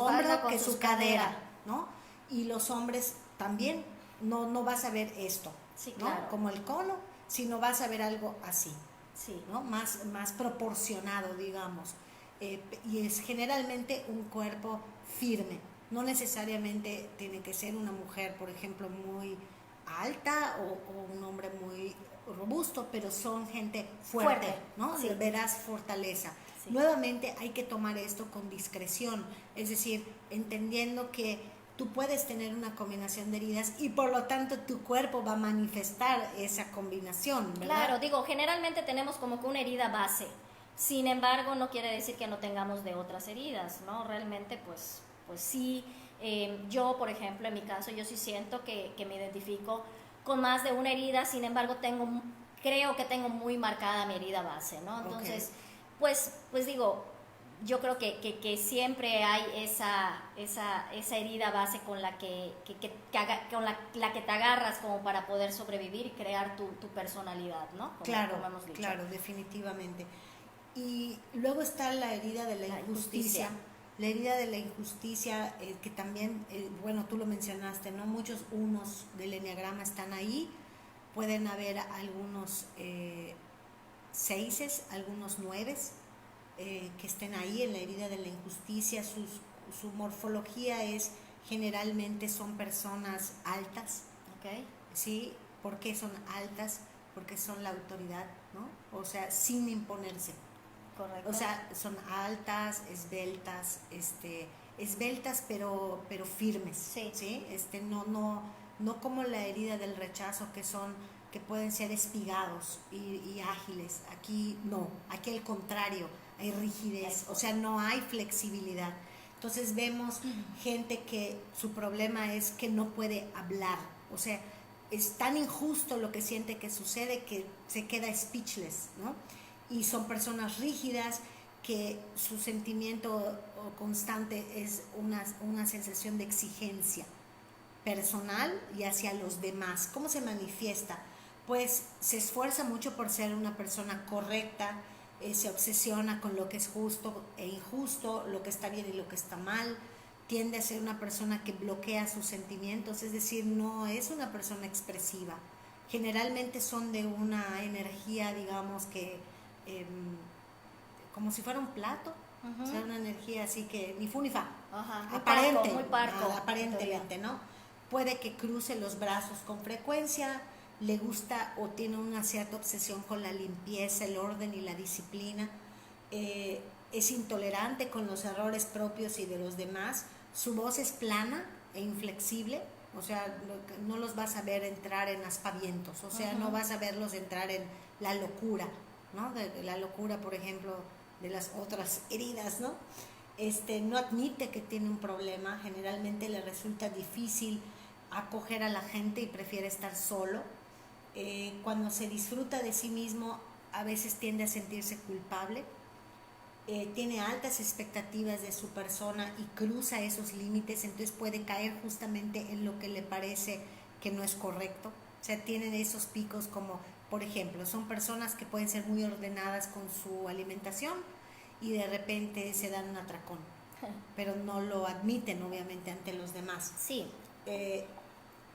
hombro que su cadera, ¿no? Y los hombres también, no vas a ver esto, sí, ¿no? Claro. Como el cono, sino vas a ver algo así, sí, ¿no? Más proporcionado, digamos. Y es generalmente un cuerpo firme. No necesariamente tiene que ser una mujer, por ejemplo, muy alta o un hombre muy robusto, pero son gente fuerte. ¿No? Sí. Verás fortaleza. Sí. Nuevamente hay que tomar esto con discreción, es decir, entendiendo que tú puedes tener una combinación de heridas y por lo tanto tu cuerpo va a manifestar esa combinación, ¿verdad? Claro, digo, generalmente tenemos como que una herida base, sin embargo no quiere decir que no tengamos de otras heridas, ¿no? Realmente pues sí, yo por ejemplo en mi caso yo sí siento que me identifico con más de una herida, sin embargo creo que tengo muy marcada mi herida base, ¿no? Entonces, pues digo, yo creo que siempre hay esa herida base con la que te agarras como para poder sobrevivir y crear tu personalidad, ¿no? Como hemos dicho. Claro, definitivamente. Y luego está la herida de la injusticia. La herida de la injusticia, que también, bueno, tú lo mencionaste, ¿no? Muchos unos del enneagrama están ahí, pueden haber algunos 6, algunos 9, que estén ahí en la herida de la injusticia. Su morfología generalmente son personas altas. Okay. ¿Sí? ¿Por qué son altas? Porque son la autoridad, ¿no? O sea, sin imponerse. Correcto. O sea, son altas, esbeltas pero firmes. Sí. ¿Sí? No como la herida del rechazo, que pueden ser espigados y ágiles. Aquí no, aquí al contrario, hay rigidez, o sea, no hay flexibilidad. Entonces vemos gente que su problema es que no puede hablar, o sea, es tan injusto lo que siente que sucede que se queda speechless, ¿no? Y son personas rígidas que su sentimiento constante es una sensación de exigencia personal y hacia los demás. ¿Cómo se manifiesta? Pues se esfuerza mucho por ser una persona correcta, se obsesiona con lo que es justo e injusto, lo que está bien y lo que está mal, tiende a ser una persona que bloquea sus sentimientos, es decir, no es una persona expresiva. Generalmente son de una energía, digamos que como si fuera un plato, o sea, una energía así que ni fu ni fa, aparente, muy parco, aparentemente, ¿no? Puede que cruce los brazos con frecuencia, le gusta o tiene una cierta obsesión con la limpieza, el orden y la disciplina, es intolerante con los errores propios y de los demás, su voz es plana e inflexible, o sea, no los vas a ver entrar en aspavientos, o sea, no vas a verlos entrar en la locura, ¿no? De la locura, por ejemplo, de las otras heridas, ¿no? No admite que tiene un problema, generalmente le resulta difícil acoger a la gente y prefiere estar solo. Cuando se disfruta de sí mismo, a veces tiende a sentirse culpable, tiene altas expectativas de su persona y cruza esos límites, entonces puede caer justamente en lo que le parece que no es correcto. O sea, tienen esos picos como, por ejemplo, son personas que pueden ser muy ordenadas con su alimentación y de repente se dan un atracón, pero no lo admiten obviamente ante los demás. Sí.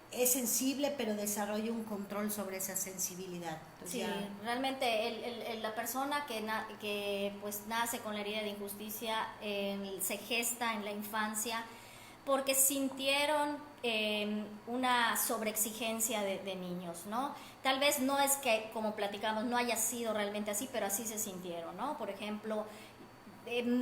Es sensible, pero desarrolla un control sobre esa sensibilidad. Entonces sí, realmente la persona que pues nace con la herida de injusticia se gesta en la infancia porque sintieron una sobreexigencia de niños, ¿no? Tal vez no es que, como platicamos, no haya sido realmente así, pero así se sintieron, ¿no? Por ejemplo,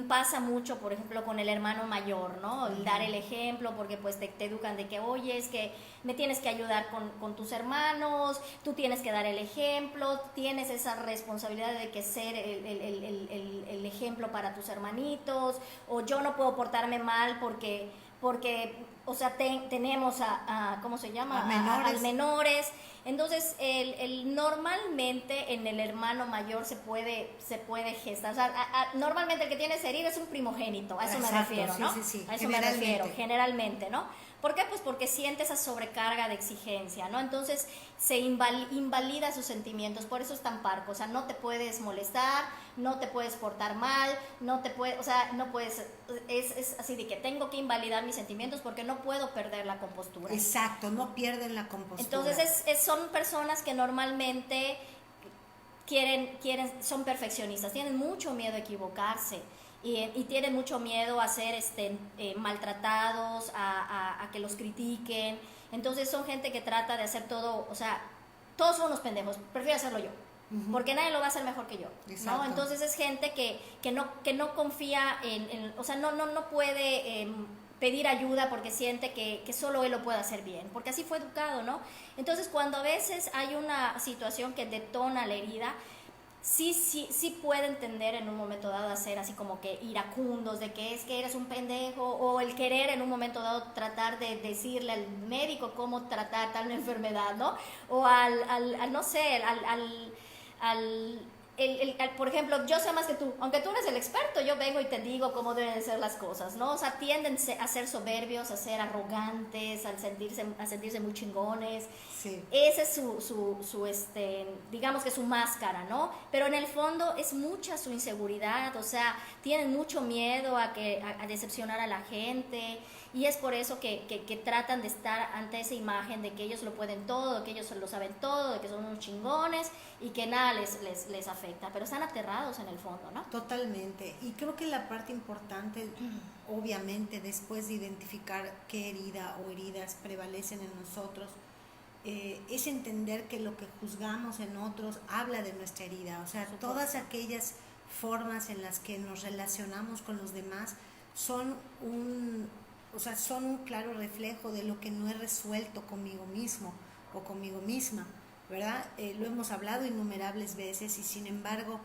pasa mucho, por ejemplo, con el hermano mayor, ¿no? El dar el ejemplo, porque pues te educan de que, oye, es que me tienes que ayudar con tus hermanos, tú tienes que dar el ejemplo, tienes esa responsabilidad de que ser el ejemplo para tus hermanitos, o yo no puedo portarme mal porque o sea, tenemos ¿cómo se llama? A menores. Entonces, normalmente en el hermano mayor se puede gestar. O sea, normalmente el que tiene esa herida es un primogénito, a eso me refiero, ¿no? Sí. A eso me refiero, generalmente, ¿no? ¿Por qué? Pues porque siente esa sobrecarga de exigencia, ¿no? Entonces se invalida sus sentimientos, por eso es tan parco, o sea, no te puedes molestar, no te puedes portar mal, no puedes, es así de que tengo que invalidar mis sentimientos porque no puedo perder la compostura. Exacto, no pierden la compostura. Entonces son personas que normalmente son perfeccionistas, tienen mucho miedo a equivocarse. Y tienen mucho miedo a ser maltratados, a que los critiquen. Entonces son gente que trata de hacer todo, o sea, todos son unos pendejos, prefiero hacerlo yo, porque nadie lo va a hacer mejor que yo, ¿no? Entonces es gente que no confía o sea, no puede pedir ayuda porque siente que solo él lo puede hacer bien, porque así fue educado, ¿no? Entonces cuando a veces hay una situación que detona la herida, sí puede entender en un momento dado hacer así como que iracundos, de que es que eres un pendejo, o el querer en un momento dado tratar de decirle al médico cómo tratar tal enfermedad, ¿no? O no sé, por ejemplo, yo sé más que tú, aunque tú eres el experto, yo vengo y te digo cómo deben ser las cosas, ¿no? O sea, tienden a ser soberbios, a ser arrogantes, a sentirse muy chingones. Sí. Ese es digamos que su máscara, ¿no? Pero en el fondo es mucha su inseguridad, o sea, tienen mucho miedo a decepcionar a la gente, y es por eso que tratan de estar ante esa imagen de que ellos lo pueden todo, de que ellos lo saben todo, de que son unos chingones y que nada les afecta, pero están aterrados en el fondo, ¿no? Totalmente, y creo que la parte importante, obviamente, después de identificar qué herida o heridas prevalecen en nosotros, es entender que lo que juzgamos en otros habla de nuestra herida, o sea, todas aquellas formas en las que nos relacionamos con los demás son un claro reflejo de lo que no he resuelto conmigo mismo o conmigo misma, ¿verdad? Lo hemos hablado innumerables veces y sin embargo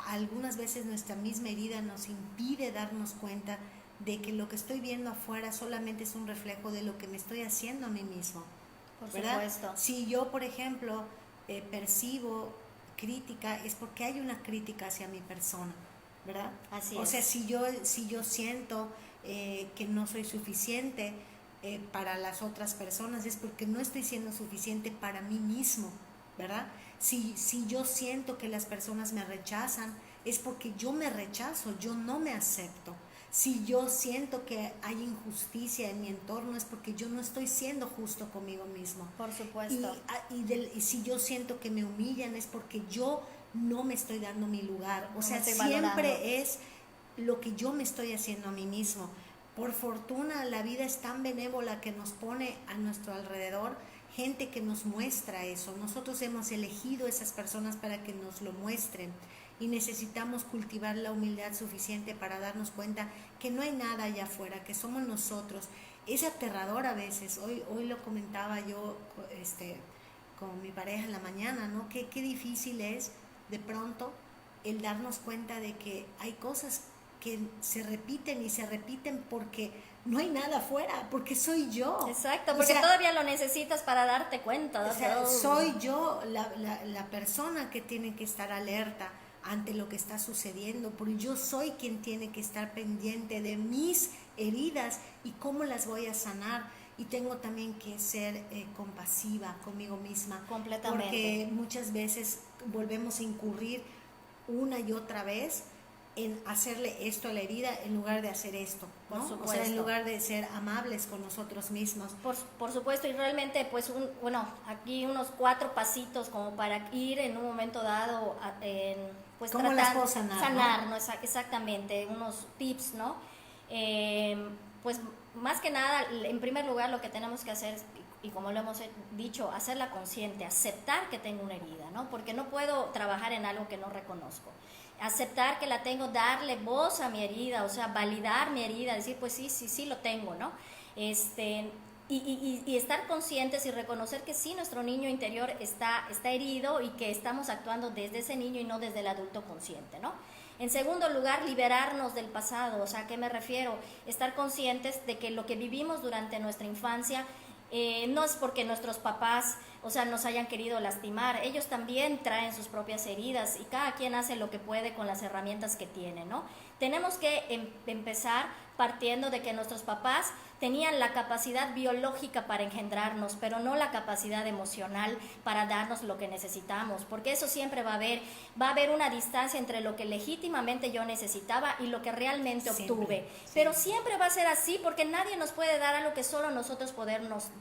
algunas veces nuestra misma herida nos impide darnos cuenta de que lo que estoy viendo afuera solamente es un reflejo de lo que me estoy haciendo a mí mismo. Por ¿verdad? supuesto. Si yo, por ejemplo, percibo crítica, es porque hay una crítica hacia mi persona, ¿verdad? Así o es. sea, si yo siento que no soy suficiente para las otras personas, es porque no estoy siendo suficiente para mí mismo, ¿verdad? Si yo siento que las personas me rechazan, es porque yo me rechazo, yo no me acepto. Si yo siento que hay injusticia en mi entorno, es porque yo no estoy siendo justo conmigo mismo. Por supuesto. Y si yo siento que me humillan, es porque yo no me estoy dando mi lugar. O No sea, me estoy siempre valorando. es lo que yo me estoy haciendo a mí mismo. Por fortuna, la vida es tan benévola que nos pone a nuestro alrededor gente que nos muestra eso. Nosotros hemos elegido esas personas para que nos lo muestren, y necesitamos cultivar la humildad suficiente para darnos cuenta que no hay nada allá afuera, que somos nosotros. Es aterrador a veces. Hoy lo comentaba yo con mi pareja en la mañana, ¿no? Qué difícil es de pronto el darnos cuenta de que hay cosas que se repiten y se repiten porque no hay nada afuera, porque soy yo. Exacto, O porque sea, todavía lo necesitas para darte cuenta. o sea, Oh. soy yo la persona que tiene que estar alerta ante lo que está sucediendo, porque yo soy quien tiene que estar pendiente de mis heridas y cómo las voy a sanar. Y tengo también que ser compasiva conmigo misma. Completamente. Porque muchas veces volvemos a incurrir una y otra vez en hacerle esto a la herida en lugar de hacer esto, ¿no? Por O sea, en supuesto. lugar de ser amables con nosotros mismos. Por supuesto, y realmente pues aquí unos 4 pasitos como para ir en un momento dado pues ¿Cómo las puedo sanar, ¿no? Exactamente, unos tips, ¿no? Pues más que nada, en primer lugar lo que tenemos que hacer, y como lo hemos dicho, hacerla consciente, aceptar que tengo una herida, ¿no? Porque no puedo trabajar en algo que no reconozco. Aceptar que la tengo, darle voz a mi herida, o sea, validar mi herida, decir, pues sí lo tengo, ¿no? Y estar conscientes y reconocer que sí, nuestro niño interior está herido y que estamos actuando desde ese niño y no desde el adulto consciente, ¿no? En segundo lugar, liberarnos del pasado. O sea, ¿a qué me refiero? Estar conscientes de que lo que vivimos durante nuestra infancia no es porque nuestros papás, o sea, nos hayan querido lastimar. Ellos también traen sus propias heridas y cada quien hace lo que puede con las herramientas que tiene, ¿no? Tenemos que empezar partiendo de que nuestros papás tenían la capacidad biológica para engendrarnos, pero no la capacidad emocional para darnos lo que necesitamos, porque eso siempre va a haber una distancia entre lo que legítimamente yo necesitaba y lo que realmente obtuve. Pero siempre va a ser así, porque nadie nos puede dar algo que solo nosotros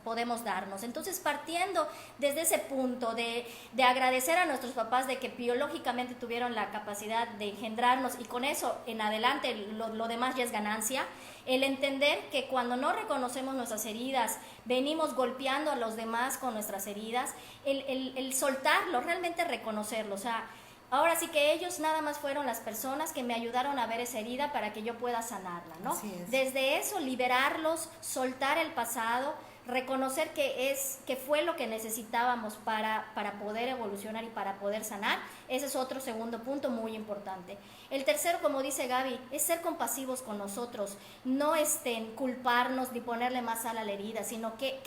podemos darnos. Entonces, partiendo desde ese punto de agradecer a nuestros papás de que biológicamente tuvieron la capacidad de engendrarnos, y con eso en adelante lo demás ya es ganancia. El entender que cuando no reconocemos nuestras heridas, venimos golpeando a los demás con nuestras heridas, el soltarlo, realmente reconocerlo. O sea, ahora sí que ellos nada más fueron las personas que me ayudaron a ver esa herida para que yo pueda sanarla, ¿no? Así es. Desde eso, liberarlos, soltar el pasado, reconocer que fue lo que necesitábamos para poder evolucionar y para poder sanar. Ese es otro segundo punto muy importante. El tercero, como dice Gaby, es ser compasivos con nosotros, no culparnos ni ponerle más sal a la herida, sino que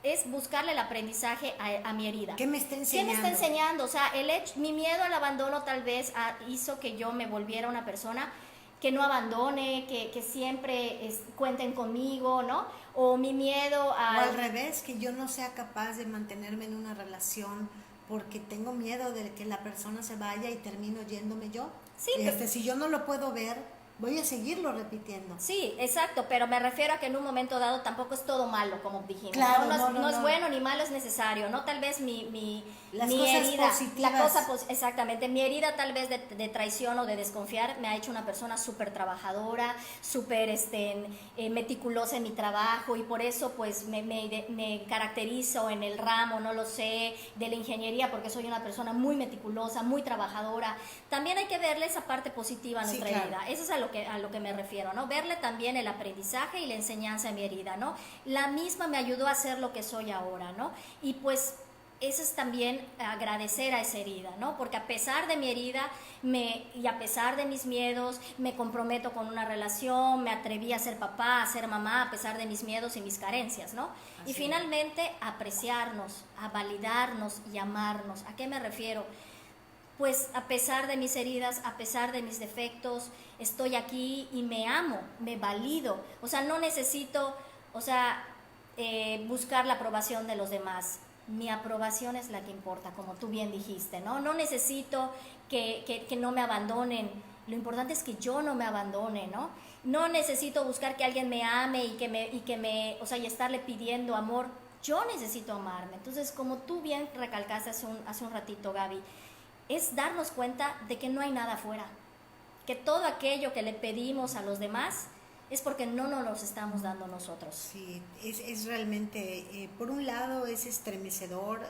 es buscarle el aprendizaje a mi herida. ¿Qué me está enseñando? ¿Qué me está enseñando? O sea, mi miedo al abandono tal vez hizo que yo me volviera una persona que no abandone, que siempre cuenten conmigo, ¿no? O mi miedo O al revés, que yo no sea capaz de mantenerme en una relación porque tengo miedo de que la persona se vaya y termino yéndome yo. Sí, Si yo no lo puedo ver, voy a seguirlo repitiendo. Sí, exacto, pero me refiero a que en un momento dado tampoco es todo malo, como dijimos. Claro, no es bueno ni malo, es necesario, ¿no? Tal vez Las mi cosas herida, positivas. exactamente, mi herida tal vez de traición o de desconfiar me ha hecho una persona súper trabajadora, súper meticulosa en mi trabajo, y por eso pues me caracterizo en el ramo, no lo sé, de la ingeniería, porque soy una persona muy meticulosa, muy trabajadora. También hay que verle esa parte positiva a nuestra herida. Eso es a lo que me refiero, ¿no? Verle también el aprendizaje y la enseñanza de mi herida, ¿no? La misma me ayudó a ser lo que soy ahora, ¿no? Y pues eso es también agradecer a esa herida, ¿no? Porque a pesar de mi herida y a pesar de mis miedos, me comprometo con una relación, me atreví a ser papá, a ser mamá, a pesar de mis miedos y mis carencias, ¿no? Así y finalmente, apreciarnos, a validarnos y amarnos. ¿A qué me refiero? Pues a pesar de mis heridas, a pesar de mis defectos, estoy aquí y me amo, me valido. O sea, no necesito, buscar la aprobación de los demás. Mi aprobación es la que importa, como tú bien dijiste, ¿no? No necesito que no me abandonen. Lo importante es que yo no me abandone, ¿no? No necesito buscar que alguien me ame y estarle pidiendo amor. Yo necesito amarme. Entonces, como tú bien recalcaste hace un ratito, Gaby, es darnos cuenta de que no hay nada afuera, que todo aquello que le pedimos a los demás es porque no nos los estamos dando nosotros. Sí, es realmente, por un lado es estremecedor,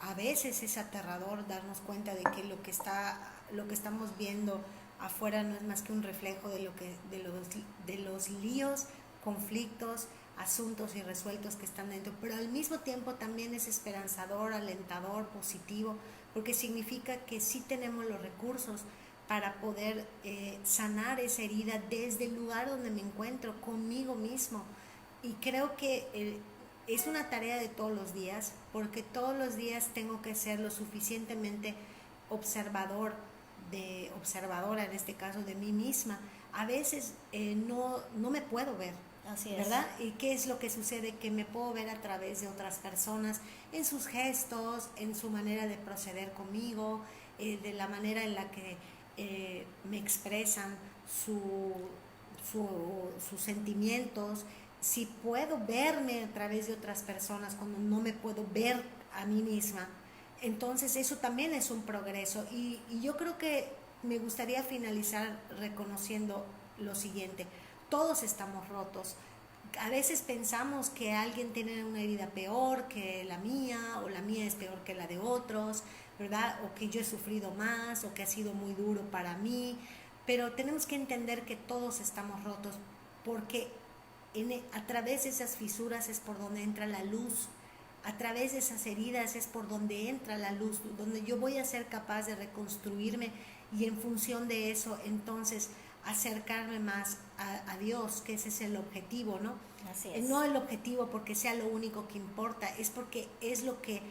a veces es aterrador darnos cuenta de que lo que estamos viendo afuera no es más que un reflejo de los líos, conflictos, asuntos irresueltos que están dentro, pero al mismo tiempo también es esperanzador, alentador, positivo, porque significa que sí tenemos los recursos para poder sanar esa herida desde el lugar donde me encuentro, conmigo mismo. Y creo que es una tarea de todos los días, porque todos los días tengo que ser lo suficientemente observadora en este caso de mí misma. A veces no me puedo ver. Así es. ¿Verdad? ¿Y qué es lo que sucede? Que me puedo ver a través de otras personas, en sus gestos, en su manera de proceder conmigo, de la manera en la que me expresan sus sentimientos. Si puedo verme a través de otras personas cuando no me puedo ver a mí misma, entonces eso también es un progreso. Y yo creo que me gustaría finalizar reconociendo lo siguiente: todos estamos rotos. A veces pensamos que alguien tiene una herida peor que la mía, o la mía es peor que la de otros, ¿verdad? O que yo he sufrido más, o que ha sido muy duro para mí. Pero tenemos que entender que todos estamos rotos, porque a través de esas fisuras es por donde entra la luz. A través de esas heridas es por donde entra la luz, donde yo voy a ser capaz de reconstruirme, y en función de eso, entonces, acercarme más a Dios, que ese es el objetivo, ¿no? Así es. No el objetivo porque sea lo único que importa, es porque es lo que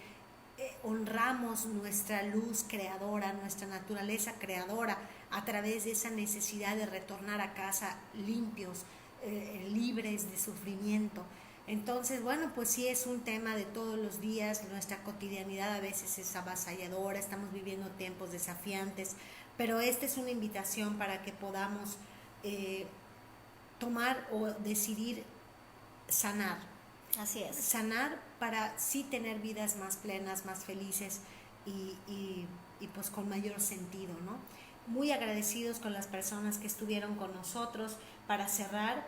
honramos nuestra luz creadora, nuestra naturaleza creadora, a través de esa necesidad de retornar a casa limpios, libres de sufrimiento. Entonces, bueno, pues sí es un tema de todos los días. Nuestra cotidianidad a veces es avasalladora, estamos viviendo tiempos desafiantes, pero esta es una invitación para que podamos tomar o decidir sanar. Así es. Sanar para sí tener vidas más plenas, más felices y pues con mayor sentido, ¿no? Muy agradecidos con las personas que estuvieron con nosotros. Para cerrar,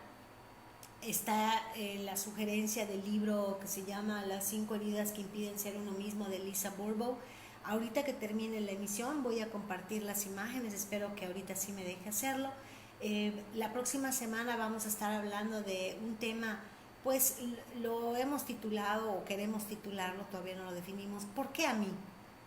está la sugerencia del libro que se llama Las 5 heridas que impiden ser uno mismo, de Lisa Bourbeau. Ahorita que termine la emisión voy a compartir las imágenes, espero que ahorita sí me deje hacerlo. La próxima semana vamos a estar hablando de un tema, pues lo hemos titulado o queremos titularlo, todavía no lo definimos: ¿por qué a mí?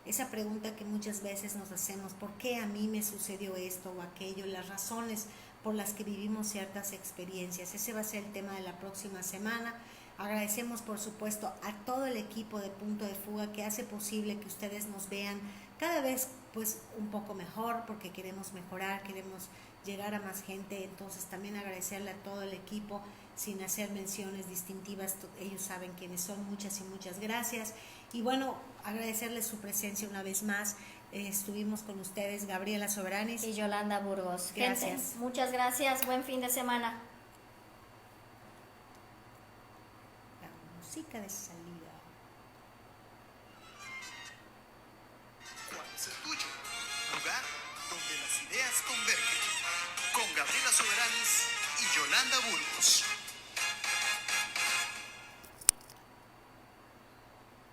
Esa pregunta que muchas veces nos hacemos: ¿por qué a mí me sucedió esto o aquello? Las razones por las que vivimos ciertas experiencias. Ese va a ser el tema de la próxima semana. Agradecemos, por supuesto, a todo el equipo de Punto de Fuga que hace posible que ustedes nos vean cada vez pues un poco mejor, porque queremos mejorar, queremos llegar a más gente. Entonces también agradecerle a todo el equipo, sin hacer menciones distintivas, ellos saben quiénes son. Muchas y muchas gracias. Y bueno, agradecerles su presencia una vez más. Estuvimos con ustedes Gabriela Soberanis y Yolanda Burgos. Gracias. Gente, muchas gracias, buen fin de semana. La música de salida. ¿Cuál es el tuyo? Lugar donde las ideas convergen. Con Gabriela Soberanis y Yolanda Burgos.